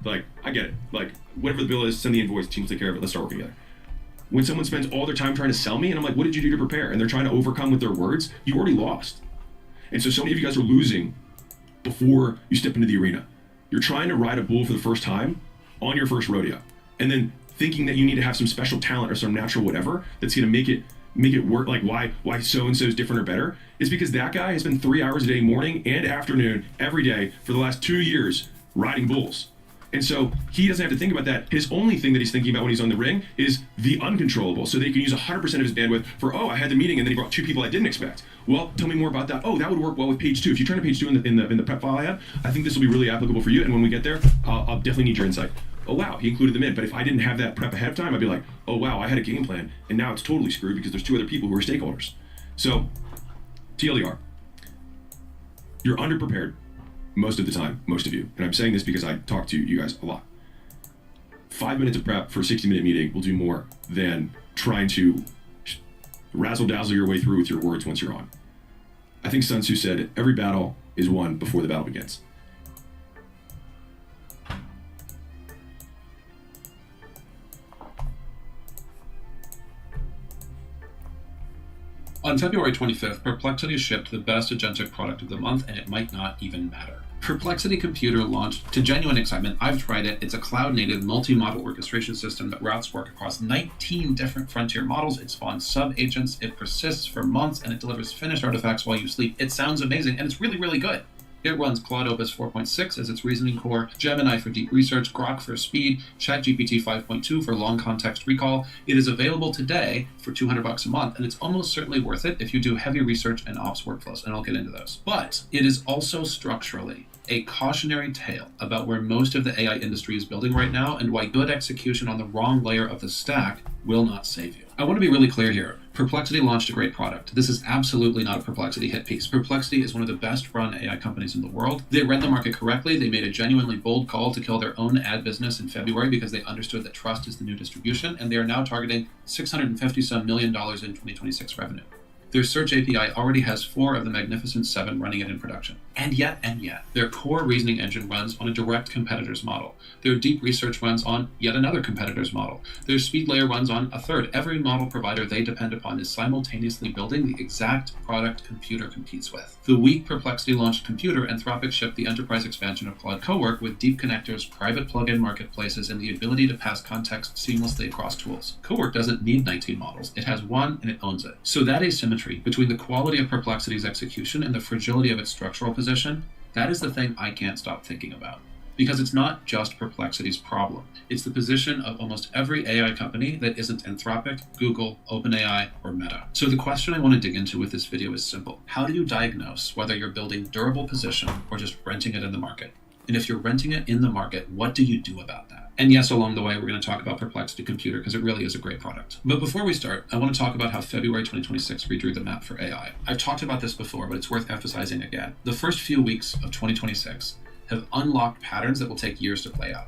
Speaker 2: Like, I get it. Like, whatever the bill is, send the invoice, team will take care of it, let's start working together. When someone spends all their time trying to sell me, and I'm like, what did you do to prepare? And they're trying to overcome with their words, you already lost. And so many of you guys are losing before you step into the arena. You're trying to ride a bull for the first time on your first rodeo, and then thinking that you need to have some special talent or some natural whatever that's going to make it work. Like why so-and-so is different or better is because that guy has been 3 hours a day, morning and afternoon, every day for the last 2 years riding bulls. And so he doesn't have to think about that. His only thing that he's thinking about when he's on the ring is the uncontrollable. So they can use 100% of his bandwidth for, I had the meeting and then he brought 2 people I didn't expect. Well, tell me more about that. That would work well with page 2. If you turn to page 2 in the prep file I have, I think this will be really applicable for you. And when we get there, I'll definitely need your insight. Oh wow, he included them in. But if I didn't have that prep ahead of time, I'd be like, oh wow, I had a game plan and now it's totally screwed because there's 2 other people who are stakeholders. So TLDR, you're underprepared most of the time, most of you. And I'm saying this because I talk to you guys a lot. 5 minutes of prep for a 60-minute meeting will do more than trying to razzle-dazzle your way through with your words once you're on. I think Sun Tzu said, every battle is won before the battle begins.
Speaker 3: On February 25th, Perplexity shipped the best agentic product of the month, and it might not even matter. Perplexity Computer launched to genuine excitement. I've tried it. It's a cloud-native multi-model orchestration system that routes work across 19 different frontier models. It spawns sub-agents, it persists for months, and it delivers finished artifacts while you sleep. It sounds amazing, and it's really, really good. It runs Claude Opus 4.6 as its reasoning core, Gemini for deep research, Grok for speed, ChatGPT 5.2 for long context recall. It is available today for $200 a month, and it's almost certainly worth it if you do heavy research and ops workflows, and I'll get into those. But it is also structurally a cautionary tale about where most of the AI industry is building right now and why good execution on the wrong layer of the stack will not save you. I want to be really clear here. Perplexity launched a great product. This is absolutely not a Perplexity hit piece. Perplexity is one of the best run AI companies in the world. They read the market correctly. They made a genuinely bold call to kill their own ad business in February because they understood that trust is the new distribution, and they are now targeting $650 million in 2026 revenue. Their search API already has 4 of the Magnificent 7 running it in production. And yet, their core reasoning engine runs on a direct competitor's model. Their deep research runs on yet another competitor's model. Their speed layer runs on a third. Every model provider they depend upon is simultaneously building the exact product Computer competes with. The week Perplexity launched Computer, Anthropic shipped the enterprise expansion of Claude Cowork with deep connectors, private plugin marketplaces, and the ability to pass context seamlessly across tools. Cowork doesn't need 19 models. It has 1 and it owns it. So that asymmetry between the quality of Perplexity's execution and the fragility of its structural position, that is the thing I can't stop thinking about. Because it's not just Perplexity's problem. It's the position of almost every AI company that isn't Anthropic, Google, OpenAI, or Meta. So the question I want to dig into with this video is simple. How do you diagnose whether you're building durable position or just renting it in the market? And if you're renting it in the market, what do you do about that? And yes, along the way, we're going to talk about Perplexity Computer because it really is a great product. But before we start, I want to talk about how February 2026 redrew the map for AI. I've talked about this before, but it's worth emphasizing again. The first few weeks of 2026 have unlocked patterns that will take years to play out.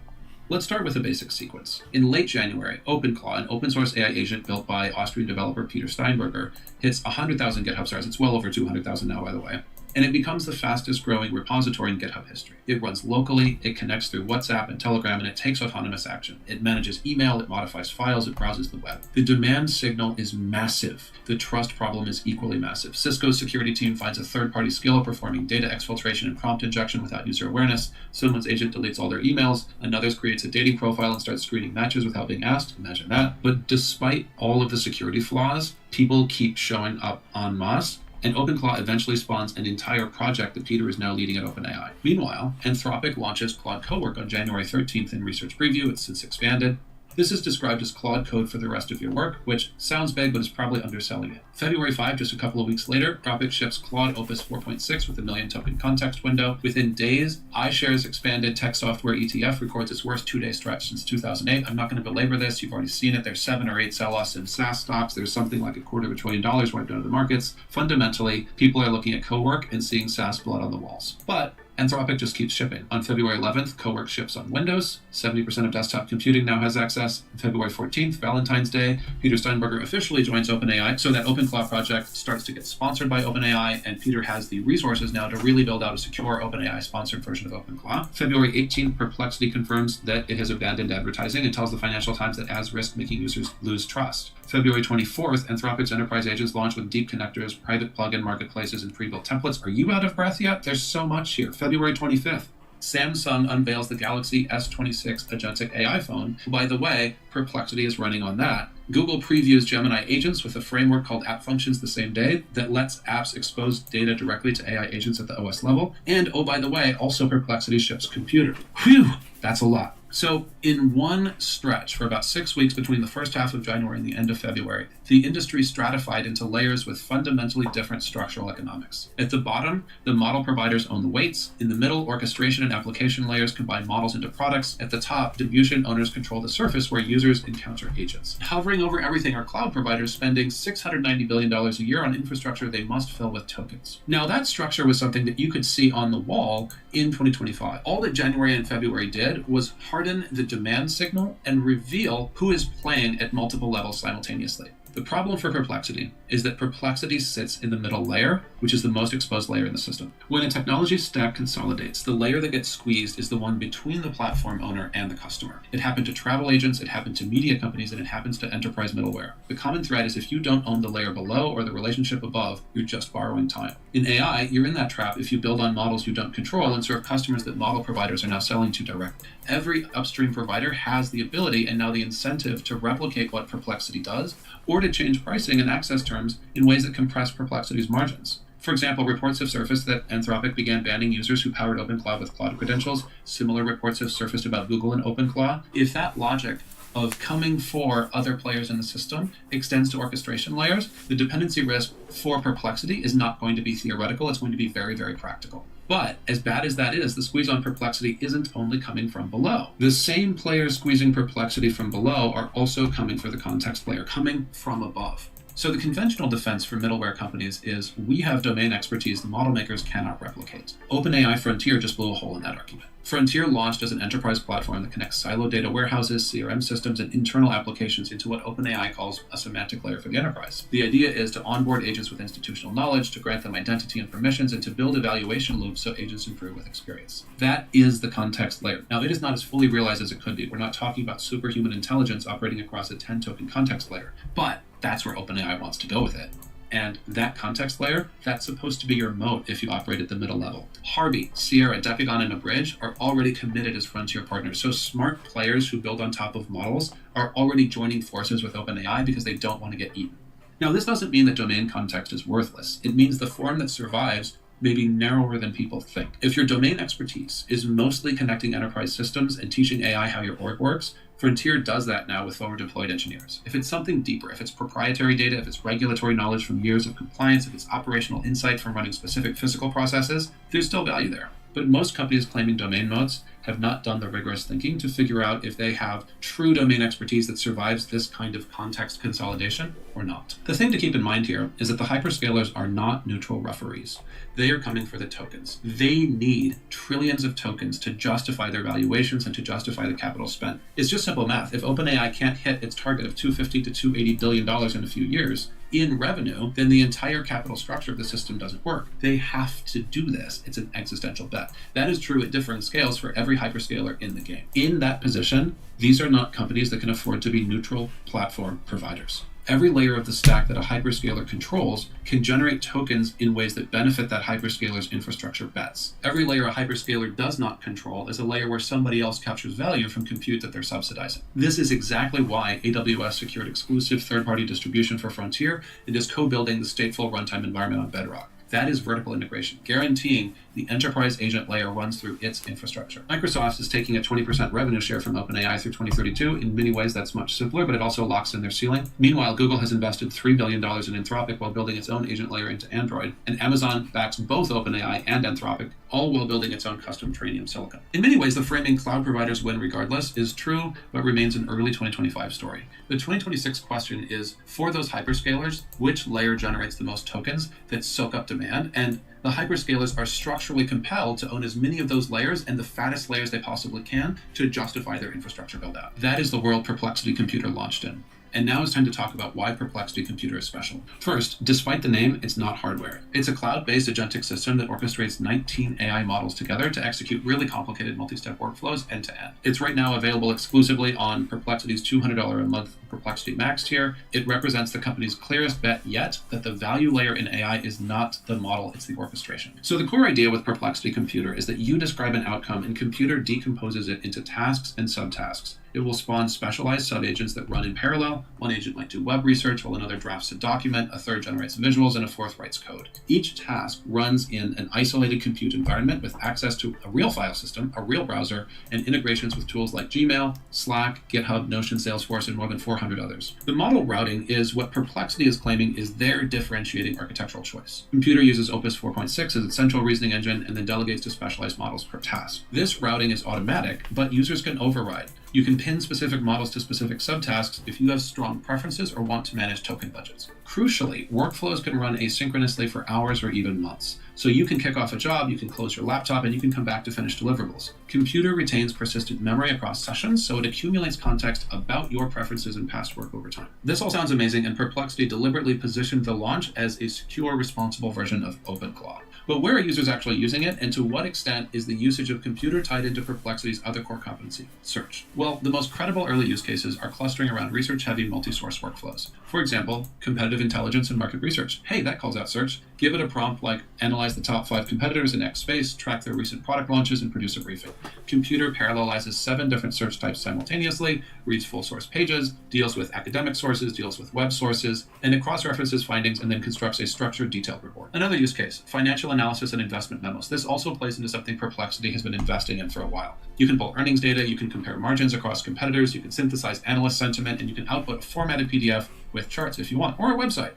Speaker 3: Let's start with a basic sequence. In late January, OpenClaw, an open source AI agent built by Austrian developer Peter Steinberger, hits 100,000 GitHub stars. It's well over 200,000 now, by the way. And it becomes the fastest growing repository in GitHub history. It runs locally, it connects through WhatsApp and Telegram, and it takes autonomous action. It manages email, it modifies files, it browses the web. The demand signal is massive. The trust problem is equally massive. Cisco's security team finds a third-party skill performing data exfiltration and prompt injection without user awareness. Someone's agent deletes all their emails. Another's creates a dating profile and starts screening matches without being asked. Imagine that. But despite all of the security flaws, people keep showing up en masse. And OpenClaw eventually spawns an entire project that Peter is now leading at OpenAI. Meanwhile, Anthropic launches Claude Cowork on January 13th in research preview. It's since expanded. This is described as Claude code for the rest of your work, which sounds big, but is probably underselling it. February 5, just a couple of weeks later, Anthropic ships Claude Opus 4.6 with a 1 million token context window. Within days, iShares expanded tech software ETF records its worst 2-day stretch since 2008. I'm not going to belabor this. You've already seen it. There's 7 or 8 sell-offs in SaaS stocks. There's something like $250 billion wiped out of the markets. Fundamentally, people are looking at Cowork and seeing SaaS blood on the walls. But Anthropic just keeps shipping. On February 11th, Cowork ships on Windows. 70% of desktop computing now has access. On February 14th, Valentine's Day, Peter Steinberger officially joins OpenAI, so that OpenClaw project starts to get sponsored by OpenAI, and Peter has the resources now to really build out a secure OpenAI-sponsored version of OpenClaw. February 18th, Perplexity confirms that it has abandoned advertising and tells the Financial Times that ads risk making users lose trust. February 24th, Anthropic's enterprise agents launch with deep connectors, private plugin marketplaces, and pre-built templates. Are you out of breath yet? There's so much here. February 25th, Samsung unveils the Galaxy S26 agentic AI phone. By the way, Perplexity is running on that. Google previews Gemini agents with a framework called App Functions the same day that lets apps expose data directly to AI agents at the OS level. And, oh, by the way, also Perplexity ships Computer. Whew, that's a lot. So in one stretch, for about 6 weeks between the first half of January and the end of February, the industry stratified into layers with fundamentally different structural economics. At the bottom, the model providers own the weights. In the middle, orchestration and application layers combine models into products. At the top, distribution owners control the surface where users encounter agents. Hovering over everything are cloud providers spending $690 billion a year on infrastructure they must fill with tokens. Now, that structure was something that you could see on the wall in 2025. All that January and February did was harden the demand signal and reveal who is playing at multiple levels simultaneously. The problem for Perplexity is that Perplexity sits in the middle layer, which is the most exposed layer in the system. When a technology stack consolidates, the layer that gets squeezed is the one between the platform owner and the customer. It happened to travel agents, it happened to media companies, and it happens to enterprise middleware. The common thread is if you don't own the layer below or the relationship above, you're just borrowing time. In AI, you're in that trap if you build on models you don't control and serve customers that model providers are now selling to directly. Every upstream provider has the ability and now the incentive to replicate what Perplexity does, or to change pricing and access terms in ways that compress Perplexity's margins. For example, reports have surfaced that Anthropic began banning users who powered OpenClaw with Claude credentials. Similar reports have surfaced about Google and OpenClaw. If that logic of coming for other players in the system extends to orchestration layers, the dependency risk for Perplexity is not going to be theoretical, it's going to be very, very practical. But as bad as that is, the squeeze on Perplexity isn't only coming from below. The same players squeezing Perplexity from below are also coming for the context layer, coming from above. So the conventional defense for middleware companies is we have domain expertise the model makers cannot replicate. OpenAI Frontier just blew a hole in that argument. Frontier launched as an enterprise platform that connects siloed data warehouses, CRM systems, and internal applications into what OpenAI calls a semantic layer for the enterprise. The idea is to onboard agents with institutional knowledge, to grant them identity and permissions, and to build evaluation loops so agents improve with experience. That is the context layer. Now, it is not as fully realized as it could be. We're not talking about superhuman intelligence operating across a 10-token context layer, but that's where OpenAI wants to go with it. And that context layer, that's supposed to be your moat if you operate at the middle level. Harvey, Sierra, Decagon, and Abridge are already committed as Frontier partners. So smart players who build on top of models are already joining forces with OpenAI because they don't want to get eaten. Now, this doesn't mean that domain context is worthless. It means the form that survives may be narrower than people think. If your domain expertise is mostly connecting enterprise systems and teaching AI how your org works, Frontier does that now with forward-deployed engineers. If it's something deeper, if it's proprietary data, if it's regulatory knowledge from years of compliance, if it's operational insight from running specific physical processes, there's still value there. But most companies claiming domain moats have not done the rigorous thinking to figure out if they have true domain expertise that survives this kind of context consolidation or not. The thing to keep in mind here is that the hyperscalers are not neutral referees. They are coming for the tokens. They need trillions of tokens to justify their valuations and to justify the capital spent. It's just simple math. If OpenAI can't hit its target of $250 to $280 billion in a few years in revenue, then the entire capital structure of the system doesn't work. They have to do this. It's an existential bet. That is true at differing scales for every hyperscaler in the game. In that position, these are not companies that can afford to be neutral platform providers. Every layer of the stack that a hyperscaler controls can generate tokens in ways that benefit that hyperscaler's infrastructure bets. Every layer a hyperscaler does not control is a layer where somebody else captures value from compute that they're subsidizing. This is exactly why AWS secured exclusive third-party distribution for Frontier and is co-building the stateful runtime environment on Bedrock. That is vertical integration, guaranteeing the enterprise agent layer runs through its infrastructure. Microsoft is taking a 20% revenue share from OpenAI through 2032. In many ways, that's much simpler, but it also locks in their ceiling. Meanwhile, Google has invested $3 billion in Anthropic while building its own agent layer into Android, and Amazon backs both OpenAI and Anthropic, all while building its own custom Trainium silicon. In many ways, the framing cloud providers win regardless is true, but remains an early 2025 story. The 2026 question is, for those hyperscalers, which layer generates the most tokens that soak up demand? demand, and the hyperscalers are structurally compelled to own as many of those layers and the fattest layers they possibly can to justify their infrastructure build-out. That is the world Perplexity Computer launched in. And now it's time to talk about why Perplexity Computer is special. First, despite the name, it's not hardware. It's a cloud-based agentic system that orchestrates 19 AI models together to execute really complicated multi-step workflows end-to-end. It's right now available exclusively on Perplexity's $200 a month Perplexity Max tier. It represents the company's clearest bet yet that the value layer in AI is not the model, it's the orchestration. So the core idea with Perplexity Computer is that you describe an outcome and computer decomposes it into tasks and subtasks. It will spawn specialized sub-agents that run in parallel. One agent might do web research, while another drafts a document, a third generates visuals, and a fourth writes code. Each task runs in an isolated compute environment with access to a real file system, a real browser, and integrations with tools like Gmail, Slack, GitHub, Notion, Salesforce, and more than 400 others. The model routing is what Perplexity is claiming is their differentiating architectural choice. Computer uses Opus 4.6 as its central reasoning engine and then delegates to specialized models per task. This routing is automatic, but users can override. You can pin specific models to specific subtasks if you have strong preferences or want to manage token budgets. Crucially, workflows can run asynchronously for hours or even months. So you can kick off a job, you can close your laptop, and you can come back to finish deliverables. Computer retains persistent memory across sessions, so it accumulates context about your preferences and past work over time. This all sounds amazing, and Perplexity deliberately positioned the launch as a secure, responsible version of OpenClaw. But where are users actually using it, and to what extent is the usage of computer tied into Perplexity's other core competency, search? Well, the most credible early use cases are clustering around research-heavy multi-source workflows. For example, competitive intelligence and market research. Hey, that calls out search. Give it a prompt like analyze the top 5 competitors in X space, track their recent product launches, and produce a briefing. Computer parallelizes 7 different search types simultaneously, reads full source pages, deals with academic sources, deals with web sources, and it cross-references findings and then constructs a structured, detailed report. Another use case, financial analysis and investment memos. This also plays into something Perplexity has been investing in for a while. You can pull earnings data, you can compare margins across competitors, you can synthesize analyst sentiment, and you can output a formatted PDF with charts if you want, or a website.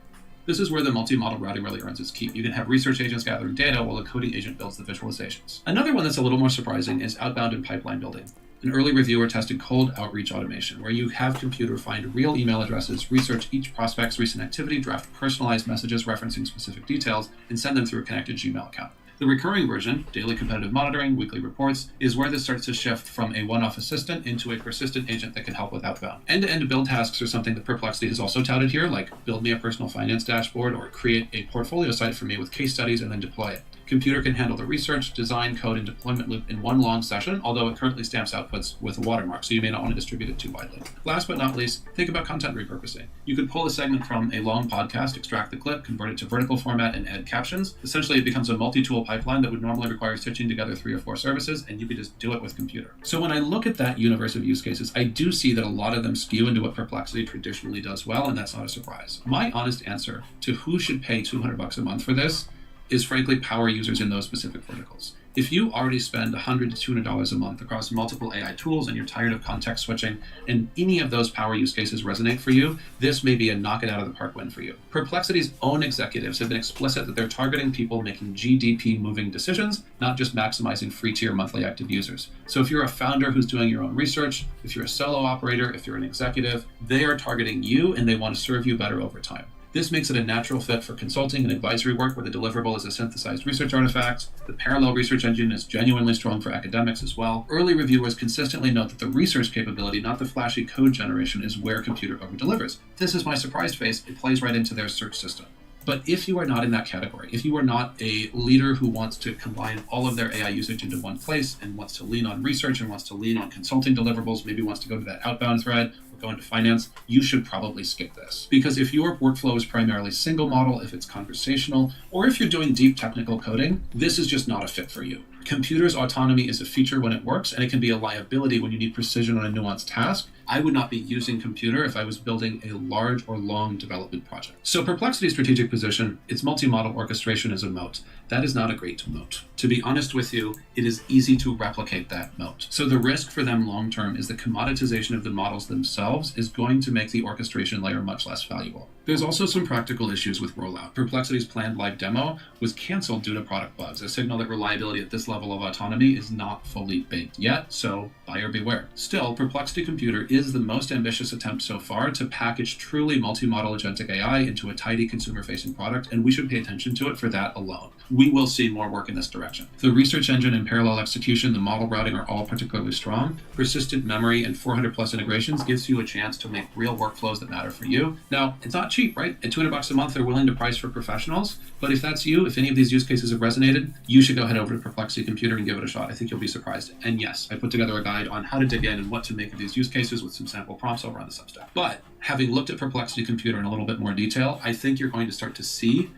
Speaker 3: This is where the multi-model routing really earns its keep. You can have research agents gathering data while a coding agent builds the visualizations. Another one that's a little more surprising is outbound and pipeline building. An early reviewer tested cold outreach automation, where you have computer find real email addresses, research each prospect's recent activity, draft personalized messages referencing specific details, and send them through a connected Gmail account. The recurring version, daily competitive monitoring, weekly reports, is where this starts to shift from a one-off assistant into a persistent agent that can help with outbound. End-to-end build tasks are something that Perplexity has also touted here, like build me a personal finance dashboard or create a portfolio site for me with case studies and then deploy it. Computer can handle the research, design, code, and deployment loop in one long session, although it currently stamps outputs with a watermark, so you may not want to distribute it too widely. Last but not least, think about content repurposing. You could pull a segment from a long podcast, extract the clip, convert it to vertical format, and add captions. Essentially, it becomes a multi-tool pipeline that would normally require stitching together 3 or 4 services, and you could just do it with computer. So when I look at that universe of use cases, I do see that a lot of them skew into what Perplexity traditionally does well, and that's not a surprise. My honest answer to who should pay $200 a month for this is frankly power users in those specific verticals. If you already spend $100 to $200 a month across multiple AI tools and you're tired of context switching, and any of those power use cases resonate for you, this may be a knock it out of the park win for you. Perplexity's own executives have been explicit that they're targeting people making GDP moving decisions, not just maximizing free tier monthly active users. So if you're a founder who's doing your own research, if you're a solo operator, if you're an executive, they are targeting you and they want to serve you better over time. This makes it a natural fit for consulting and advisory work where the deliverable is a synthesized research artifact. The parallel research engine is genuinely strong for academics as well. Early reviewers consistently note that the research capability, not the flashy code generation, is where computer over-delivers. This is my surprise face. It plays right into their search system. But if you are not in that category, if you are not a leader who wants to combine all of their AI usage into one place and wants to lean on research and wants to lean on consulting deliverables, maybe wants to go to that outbound thread, go into finance, you should probably skip this. Because if your workflow is primarily single model, if it's conversational, or if you're doing deep technical coding, this is just not a fit for you. Computer's autonomy is a feature when it works, and it can be a liability when you need precision on a nuanced task. I would not be using computer if I was building a large or long development project. So Perplexity's strategic position, its multi-model orchestration is a moat. That is not a great moat. To be honest with you, it is easy to replicate that moat. So the risk for them long-term is the commoditization of the models themselves is going to make the orchestration layer much less valuable. There's also some practical issues with rollout. Perplexity's planned live demo was canceled due to product bugs, a signal that reliability at this level of autonomy is not fully baked yet, so buyer beware. Still, Perplexity Computer is the most ambitious attempt so far to package truly multi-model agentic AI into a tidy consumer-facing product, and we should pay attention to it for that alone. We will see more work in this direction. The research engine and parallel execution, the model routing are all particularly strong. Persistent memory and 400 plus integrations gives you a chance to make real workflows that matter for you. Now, it's not cheap, right? At $200 a month, they're willing to price for professionals. But if that's you, if any of these use cases have resonated, you should go head over to Perplexity Computer and give it a shot. I think you'll be surprised. And yes, I put together a guide on how to dig in and what to make of these use cases with some sample prompts over on the Substack. But having looked at Perplexity Computer in a little bit more detail, I think you're going to start to see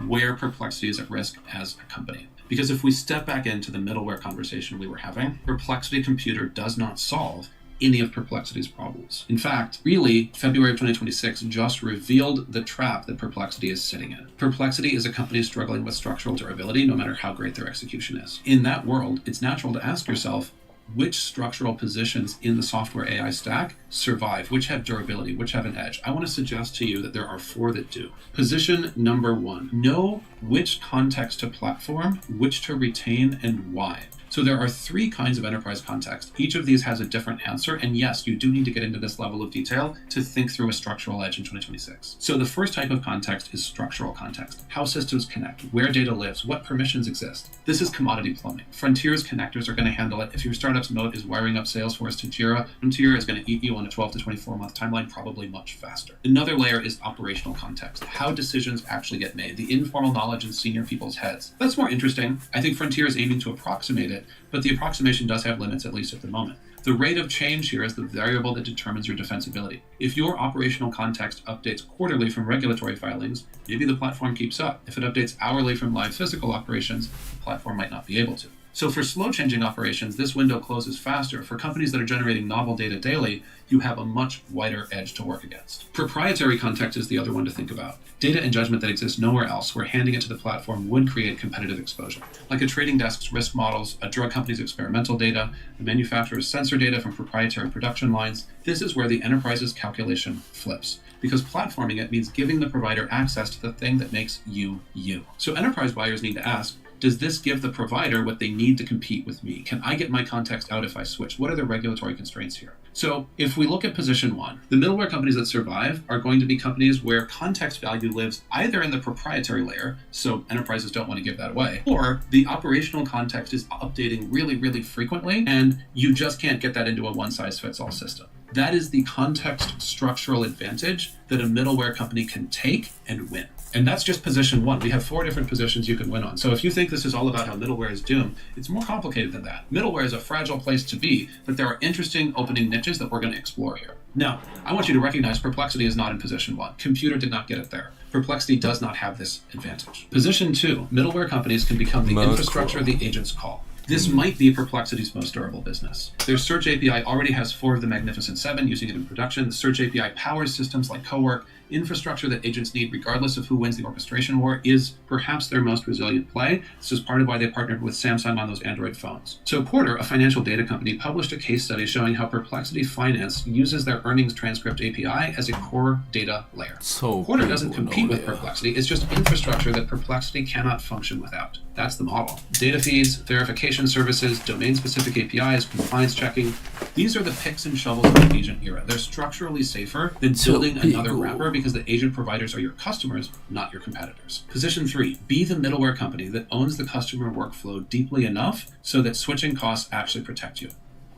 Speaker 3: where Perplexity is at risk as a company. Because if we step back into the middleware conversation we were having, Perplexity Computer does not solve any of Perplexity's problems. In fact, really, February of 2026 just revealed the trap that Perplexity is sitting in. Perplexity is a company struggling with structural durability, no matter how great their execution is. In that world, it's natural to ask yourself, which structural positions in the software AI stack survive, which have durability, which have an edge? I want to suggest to you that there are 4 that do. Position number 1, know which context to platform, which to retain, and why. So there are 3 kinds of enterprise context. Each of these has a different answer, and yes, you do need to get into this level of detail to think through a structural edge in 2026. So the first type of context is structural context. How systems connect, where data lives, what permissions exist. This is commodity plumbing. Frontier's connectors are going to handle it. If your startup's moat is wiring up Salesforce to Jira, Frontier is going to eat you on a 12 to 24 month timeline, probably much faster. Another layer is operational context. How decisions actually get made, the informal knowledge in senior people's heads. That's more interesting. I think Frontier is aiming to approximate it, but the approximation does have limits, at least at the moment. The rate of change here is the variable that determines your defensibility. If your operational context updates quarterly from regulatory filings, maybe the platform keeps up. If it updates hourly from live physical operations, the platform might not be able to. So for slow-changing operations, this window closes faster. For companies that are generating novel data daily, you have a much wider edge to work against. Proprietary context is the other one to think about. Data and judgment that exists nowhere else, where handing it to the platform would create competitive exposure. Like a trading desk's risk models, a drug company's experimental data, a manufacturer's sensor data from proprietary production lines. This is where the enterprise's calculation flips, because platforming it means giving the provider access to the thing that makes you, you. So enterprise buyers need to ask, does this give the provider what they need to compete with me? Can I get my context out if I switch? What are the regulatory constraints here? So if we look at position 1, the middleware companies that survive are going to be companies where context value lives either in the proprietary layer, so enterprises don't want to give that away, or the operational context is updating really, really frequently, and you just can't get that into a one-size-fits-all system. That is the context structural advantage that a middleware company can take and win. And that's just position 1. We have 4 different positions you can win on. So if you think this is all about how middleware is doomed, it's more complicated than that. Middleware is a fragile place to be, but there are interesting opening niches that we're going to explore here. Now, I want you to recognize Perplexity is not in position 1. Computer did not get it there. Perplexity does not have this advantage. Position 2, middleware companies can become the infrastructure the agents call. This might be Perplexity's most durable business. Their Search API already has 4 of the Magnificent 7 using it in production. The Search API powers systems like Cowork. Infrastructure that agents need regardless of who wins the orchestration war is perhaps their most resilient play. This is part of why they partnered with Samsung on those Android phones. So Porter, a financial data company, published a case study showing how Perplexity Finance uses their earnings transcript API as a core data layer. So Porter doesn't compete with Perplexity, it's just infrastructure that Perplexity cannot function without. That's the model. Data feeds, verification services, domain-specific APIs, compliance checking. These are the picks and shovels of the agent era. They're structurally safer than building another wrapper because the agent providers are your customers, not your competitors. Position 3, be the middleware company that owns the customer workflow deeply enough so that switching costs actually protect you.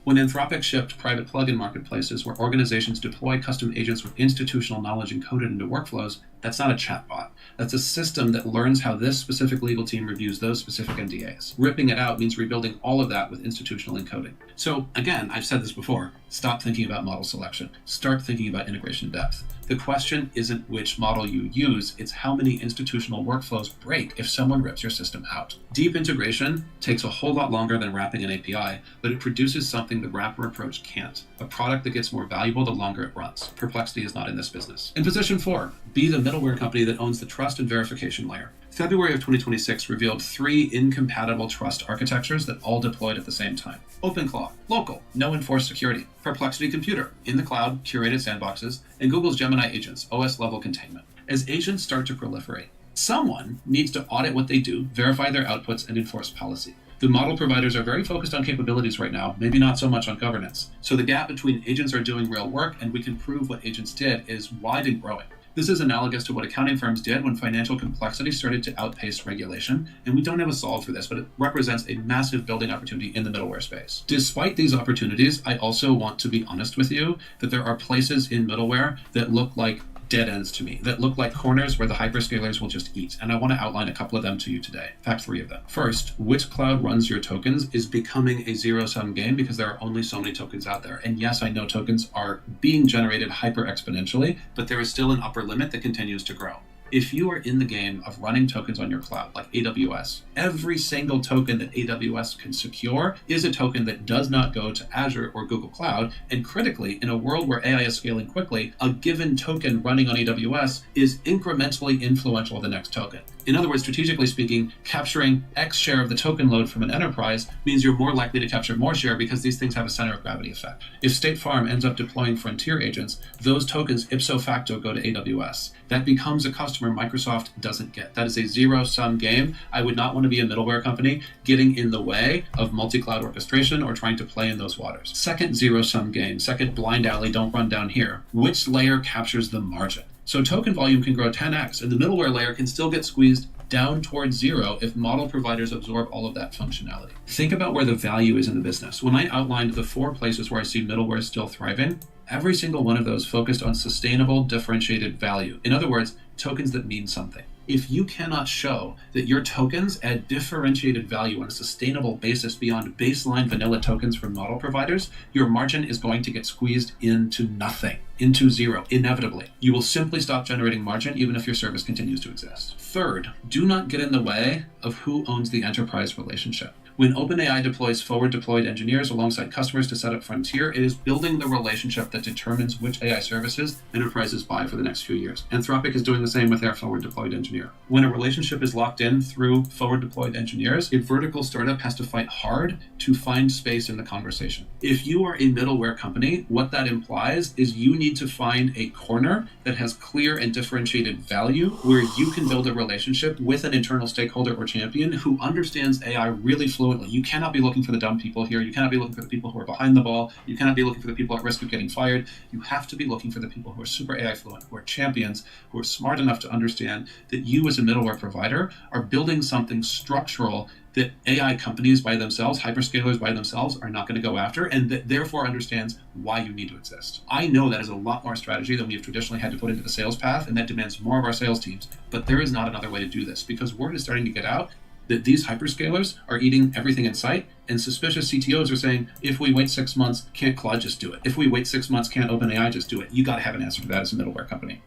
Speaker 3: When Anthropic shipped private plugin marketplaces where organizations deploy custom agents with institutional knowledge encoded into workflows, that's not a chatbot. That's a system that learns how this specific legal team reviews those specific NDAs. Ripping it out means rebuilding all of that with institutional encoding. So again, I've said this before, stop thinking about model selection. Start thinking about integration depth. The question isn't which model you use, it's how many institutional workflows break if someone rips your system out. Deep integration takes a whole lot longer than wrapping an API, but it produces something the wrapper approach can't. A product that gets more valuable the longer it runs. Perplexity is not in this business. In position 4, be the middleware company that owns the trust and verification layer. February of 2026 revealed 3 incompatible trust architectures that all deployed at the same time. OpenClaw, local, no enforced security. Perplexity Computer, in the cloud, curated sandboxes, and Google's Gemini agents, OS level containment. As agents start to proliferate, someone needs to audit what they do, verify their outputs, and enforce policy. The model providers are very focused on capabilities right now, maybe not so much on governance. So the gap between agents are doing real work and we can prove what agents did is wide and growing. This is analogous to what accounting firms did when financial complexity started to outpace regulation, and we don't have a solve for this, but it represents a massive building opportunity in the middleware space. Despite these opportunities, I also want to be honest with you that there are places in middleware that look like dead ends to me, that look like corners where the hyperscalers will just eat. And I want to outline a couple of them to you today. In fact, 3 of them. First, which cloud runs your tokens is becoming a zero-sum game because there are only so many tokens out there. And yes, I know tokens are being generated hyper exponentially, but there is still an upper limit that continues to grow. If you are in the game of running tokens on your cloud, like AWS, every single token that AWS can secure is a token that does not go to Azure or Google Cloud. And critically, in a world where AI is scaling quickly, a given token running on AWS is incrementally influential to the next token. In other words, strategically speaking, capturing X share of the token load from an enterprise means you're more likely to capture more share because these things have a center of gravity effect. If State Farm ends up deploying frontier agents, those tokens ipso facto go to AWS. That becomes a customer Microsoft doesn't get. That is a zero-sum game. I would not want to be a middleware company getting in the way of multi-cloud orchestration or trying to play in those waters. Second zero-sum game, second blind alley, don't run down here. Which layer captures the margin? So token volume can grow 10x, and the middleware layer can still get squeezed down towards zero if model providers absorb all of that functionality. Think about where the value is in the business. When I outlined the 4 places where I see middleware still thriving, every single one of those focused on sustainable, differentiated value. In other words, tokens that mean something. If you cannot show that your tokens add differentiated value on a sustainable basis beyond baseline vanilla tokens from model providers, your margin is going to get squeezed into nothing, into zero, inevitably. You will simply stop generating margin even if your service continues to exist. Third, do not get in the way of who owns the enterprise relationship. When OpenAI deploys forward-deployed engineers alongside customers to set up Frontier, it is building the relationship that determines which AI services enterprises buy for the next few years. Anthropic is doing the same with their forward-deployed engineer. When a relationship is locked in through forward-deployed engineers, a vertical startup has to fight hard to find space in the conversation. If you are a middleware company, what that implies is you need to find a corner that has clear and differentiated value where you can build a relationship with an internal stakeholder or champion who understands AI really fluently. You cannot be looking for the dumb people here. You cannot be looking for the people who are behind the ball. You cannot be looking for the people at risk of getting fired. You have to be looking for the people who are super AI fluent, who are champions, who are smart enough to understand that you as a middleware provider are building something structural that AI companies by themselves, hyperscalers by themselves, are not going to go after, and that therefore understands why you need to exist. I know that is a lot more strategy than we have traditionally had to put into the sales path, and that demands more of our sales teams. But there is not another way to do this because word is starting to get out that these hyperscalers are eating everything in sight, and suspicious CTOs are saying, if we wait 6 months, can't Claude just do it? If we wait 6 months, can't OpenAI just do it? You got to have an answer for that as a middleware company.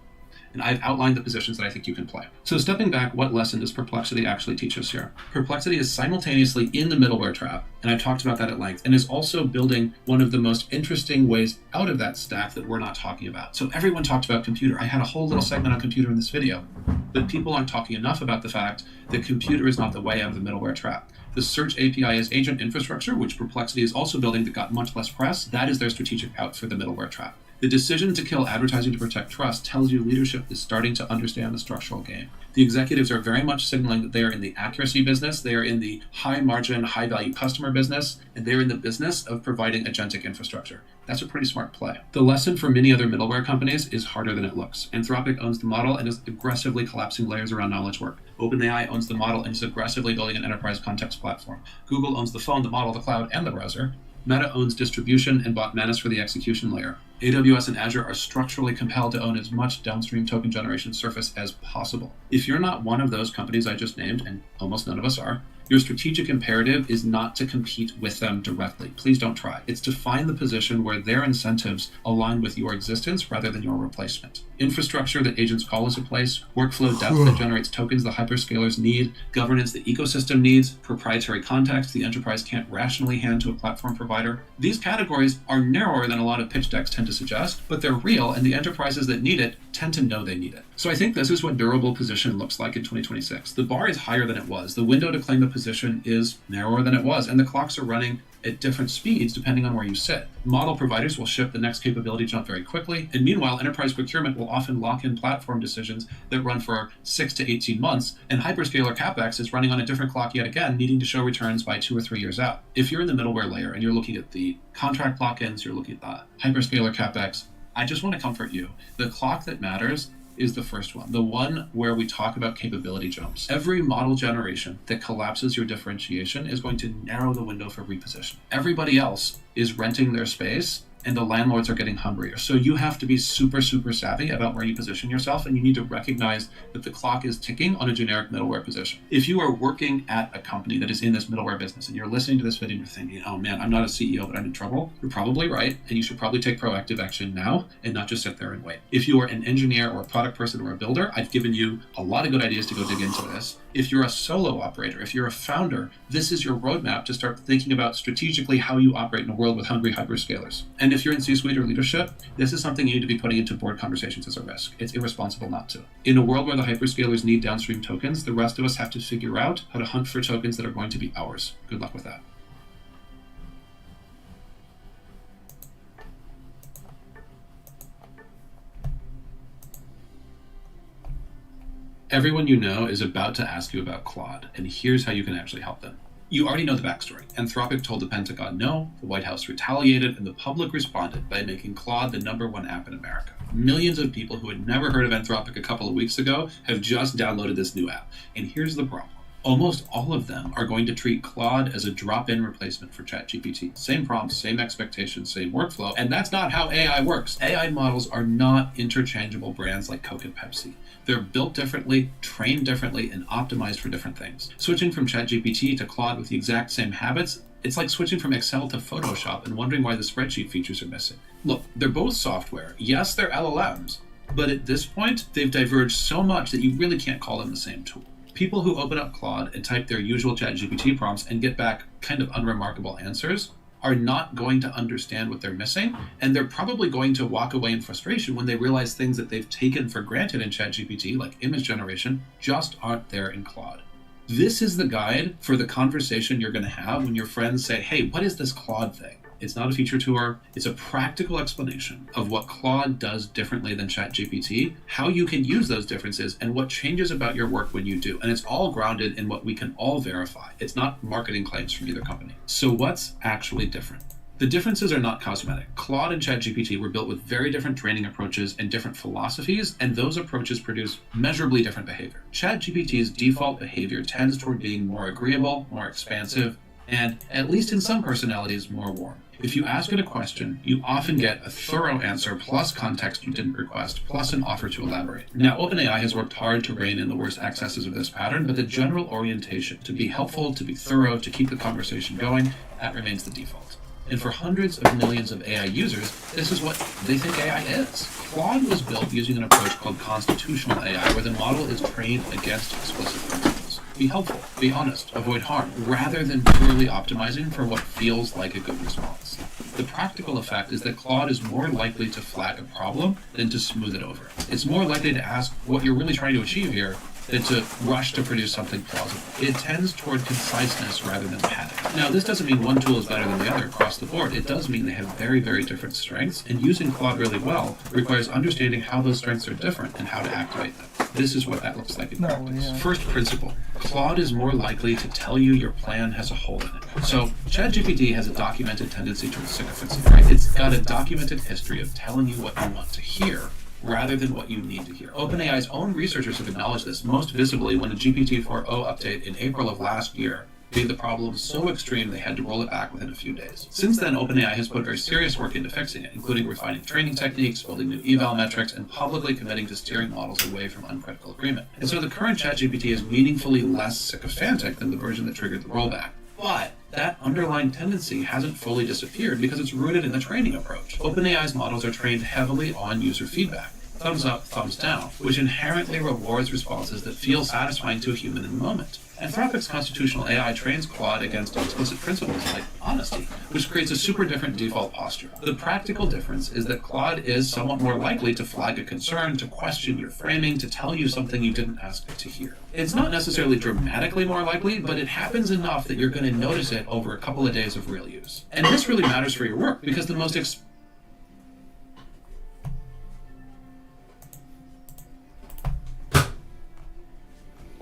Speaker 3: And I've outlined the positions that I think you can play. So stepping back, what lesson does Perplexity actually teach us here? Perplexity is simultaneously in the middleware trap, and I've talked about that at length, and is also building one of the most interesting ways out of that stack that we're not talking about. So everyone talked about computer. I had a whole little segment on computer in this video, but people aren't talking enough about the fact that computer is not the way out of the middleware trap. The search API is agent infrastructure, which Perplexity is also building that got much less press. That is their strategic out for the middleware trap. The decision to kill advertising to protect trust tells you leadership is starting to understand the structural game. The executives are very much signaling that they are in the accuracy business, they are in the high margin, high value customer business, and they're in the business of providing agentic infrastructure. That's a pretty smart play. The lesson for many other middleware companies is harder than it looks. Anthropic owns the model and is aggressively collapsing layers around knowledge work. OpenAI owns the model and is aggressively building an enterprise context platform. Google owns the phone, the model, the cloud, and the browser. Meta owns distribution and bought Manus for the execution layer. AWS and Azure are structurally compelled to own as much downstream token generation surface as possible. If you're not one of those companies I just named, and almost none of us are, your strategic imperative is not to compete with them directly. Please don't try. It's to find the position where their incentives align with your existence rather than your replacement. Infrastructure that agents call is a place, workflow depth that generates tokens the hyperscalers need, governance the ecosystem needs, proprietary context the enterprise can't rationally hand to a platform provider. These categories are narrower than a lot of pitch decks tend to suggest, but they're real, and the enterprises that need it tend to know they need it. So I think this is what durable position looks like in 2026. The bar is higher than it was. The window to claim the position is narrower than it was, and the clocks are running at different speeds depending on where you sit. Model providers will ship the next capability jump very quickly, and meanwhile, enterprise procurement will often lock in platform decisions that run for 6 to 18 months, and hyperscaler CapEx is running on a different clock yet again, needing to show returns by 2 or 3 years out. If you're in the middleware layer and you're looking at the contract lock-ins, you're looking at the hyperscaler CapEx, I just want to comfort you. The clock that matters is the first one, the one where we talk about capability jumps. Every model generation that collapses your differentiation is going to narrow the window for reposition. Everybody else is renting their space, and the landlords are getting hungrier. So you have to be super, super savvy about where you position yourself, and you need to recognize that the clock is ticking on a generic middleware position. If you are working at a company that is in this middleware business, and you're listening to this video and you're thinking, oh man, I'm not a CEO, but I'm in trouble, you're probably right, and you should probably take proactive action now and not just sit there and wait. If you are an engineer or a product person or a builder, I've given you a lot of good ideas to go dig into this. If you're a solo operator, if you're a founder, this is your roadmap to start thinking about strategically how you operate in a world with hungry hyperscalers. And if you're in C-suite or leadership, this is something you need to be putting into board conversations as a risk. It's irresponsible not to. In a world where the hyperscalers need downstream tokens, the rest of us have to figure out how to hunt for tokens that are going to be ours. Good luck with that. Everyone you know is about to ask you about Claude, and here's how you can actually help them. You already know the backstory. Anthropic told the Pentagon no, the White House retaliated, and the public responded by making Claude the #1 app in America. Millions of people who had never heard of Anthropic a couple of weeks ago have just downloaded this new app. And here's the problem. Almost all of them are going to treat Claude as a drop-in replacement for ChatGPT. Same prompts, same expectations, same workflow, and that's not how AI works. AI models are not interchangeable brands like Coke and Pepsi. They're built differently, trained differently, and optimized for different things. Switching from ChatGPT to Claude with the exact same habits, it's like switching from Excel to Photoshop and wondering why the spreadsheet features are missing. Look, they're both software. Yes, they're LLMs, but at this point, they've diverged so much that you really can't call them the same tool. People who open up Claude and type their usual ChatGPT prompts and get back kind of unremarkable answers are not going to understand what they're missing, and they're probably going to walk away in frustration when they realize things that they've taken for granted in ChatGPT, like image generation, just aren't there in Claude. This is the guide for the conversation you're going to have when your friends say, hey, what is this Claude thing? It's not a feature tour. It's a practical explanation of what Claude does differently than ChatGPT, how you can use those differences, and what changes about your work when you do. And it's all grounded in what we can all verify. It's not marketing claims from either company. So what's actually different? The differences are not cosmetic. Claude and ChatGPT were built with very different training approaches and different philosophies, and those approaches produce measurably different behavior. ChatGPT's default behavior tends toward being more agreeable, more expansive, and, at least in some personalities, more warm. If you ask it a question, you often get a thorough answer plus context you didn't request, plus an offer to elaborate. Now, OpenAI has worked hard to rein in the worst excesses of this pattern, but the general orientation, to be helpful, to be thorough, to keep the conversation going, that remains the default. And for hundreds of millions of AI users, this is what they think AI is. Claude was built using an approach called constitutional AI, where the model is trained against explicit principles. Be helpful, be honest, avoid harm, rather than purely optimizing for what feels like a good response. The practical effect is that Claude is more likely to flag a problem than to smooth it over. It's more likely to ask what you're really trying to achieve here than to rush to produce something plausible. It tends toward conciseness rather than panic. Now, this doesn't mean one tool is better than the other across the board. It does mean they have very, very different strengths, and using Claude really well requires understanding how those strengths are different and how to activate them. This is what that looks like in practice. First principle, Claude is more likely to tell you your plan has a hole in it. So ChatGPT has a documented tendency towards sycophancy, right? It's got a documented history of telling you what you want to hear rather than what you need to hear. OpenAI's own researchers have acknowledged this most visibly when the GPT-4o update in April of last year made the problem so extreme they had to roll it back within a few days. Since then, OpenAI has put very serious work into fixing it, including refining training techniques, building new eval metrics, and publicly committing to steering models away from uncritical agreement. And so the current ChatGPT is meaningfully less sycophantic than the version that triggered the rollback. But that underlying tendency hasn't fully disappeared because it's rooted in the training approach. OpenAI's models are trained heavily on user feedback. thumbs up, thumbs down, which inherently rewards responses that feel satisfying to a human in the moment. Anthropic's constitutional AI trains Claude against explicit principles like honesty, which creates a super different default posture. The practical difference is that Claude is somewhat more likely to flag a concern, to question your framing, to tell you something you didn't ask to hear. It's not necessarily dramatically more likely, but it happens enough that you're going to notice it over a couple of days of real use. And this really matters for your work, because the most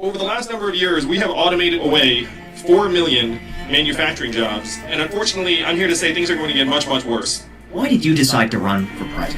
Speaker 4: Over the last number of years, we have automated away 4 million manufacturing jobs, and unfortunately, I'm here to say things are going to get much, much worse.
Speaker 5: Why did you decide to run for president?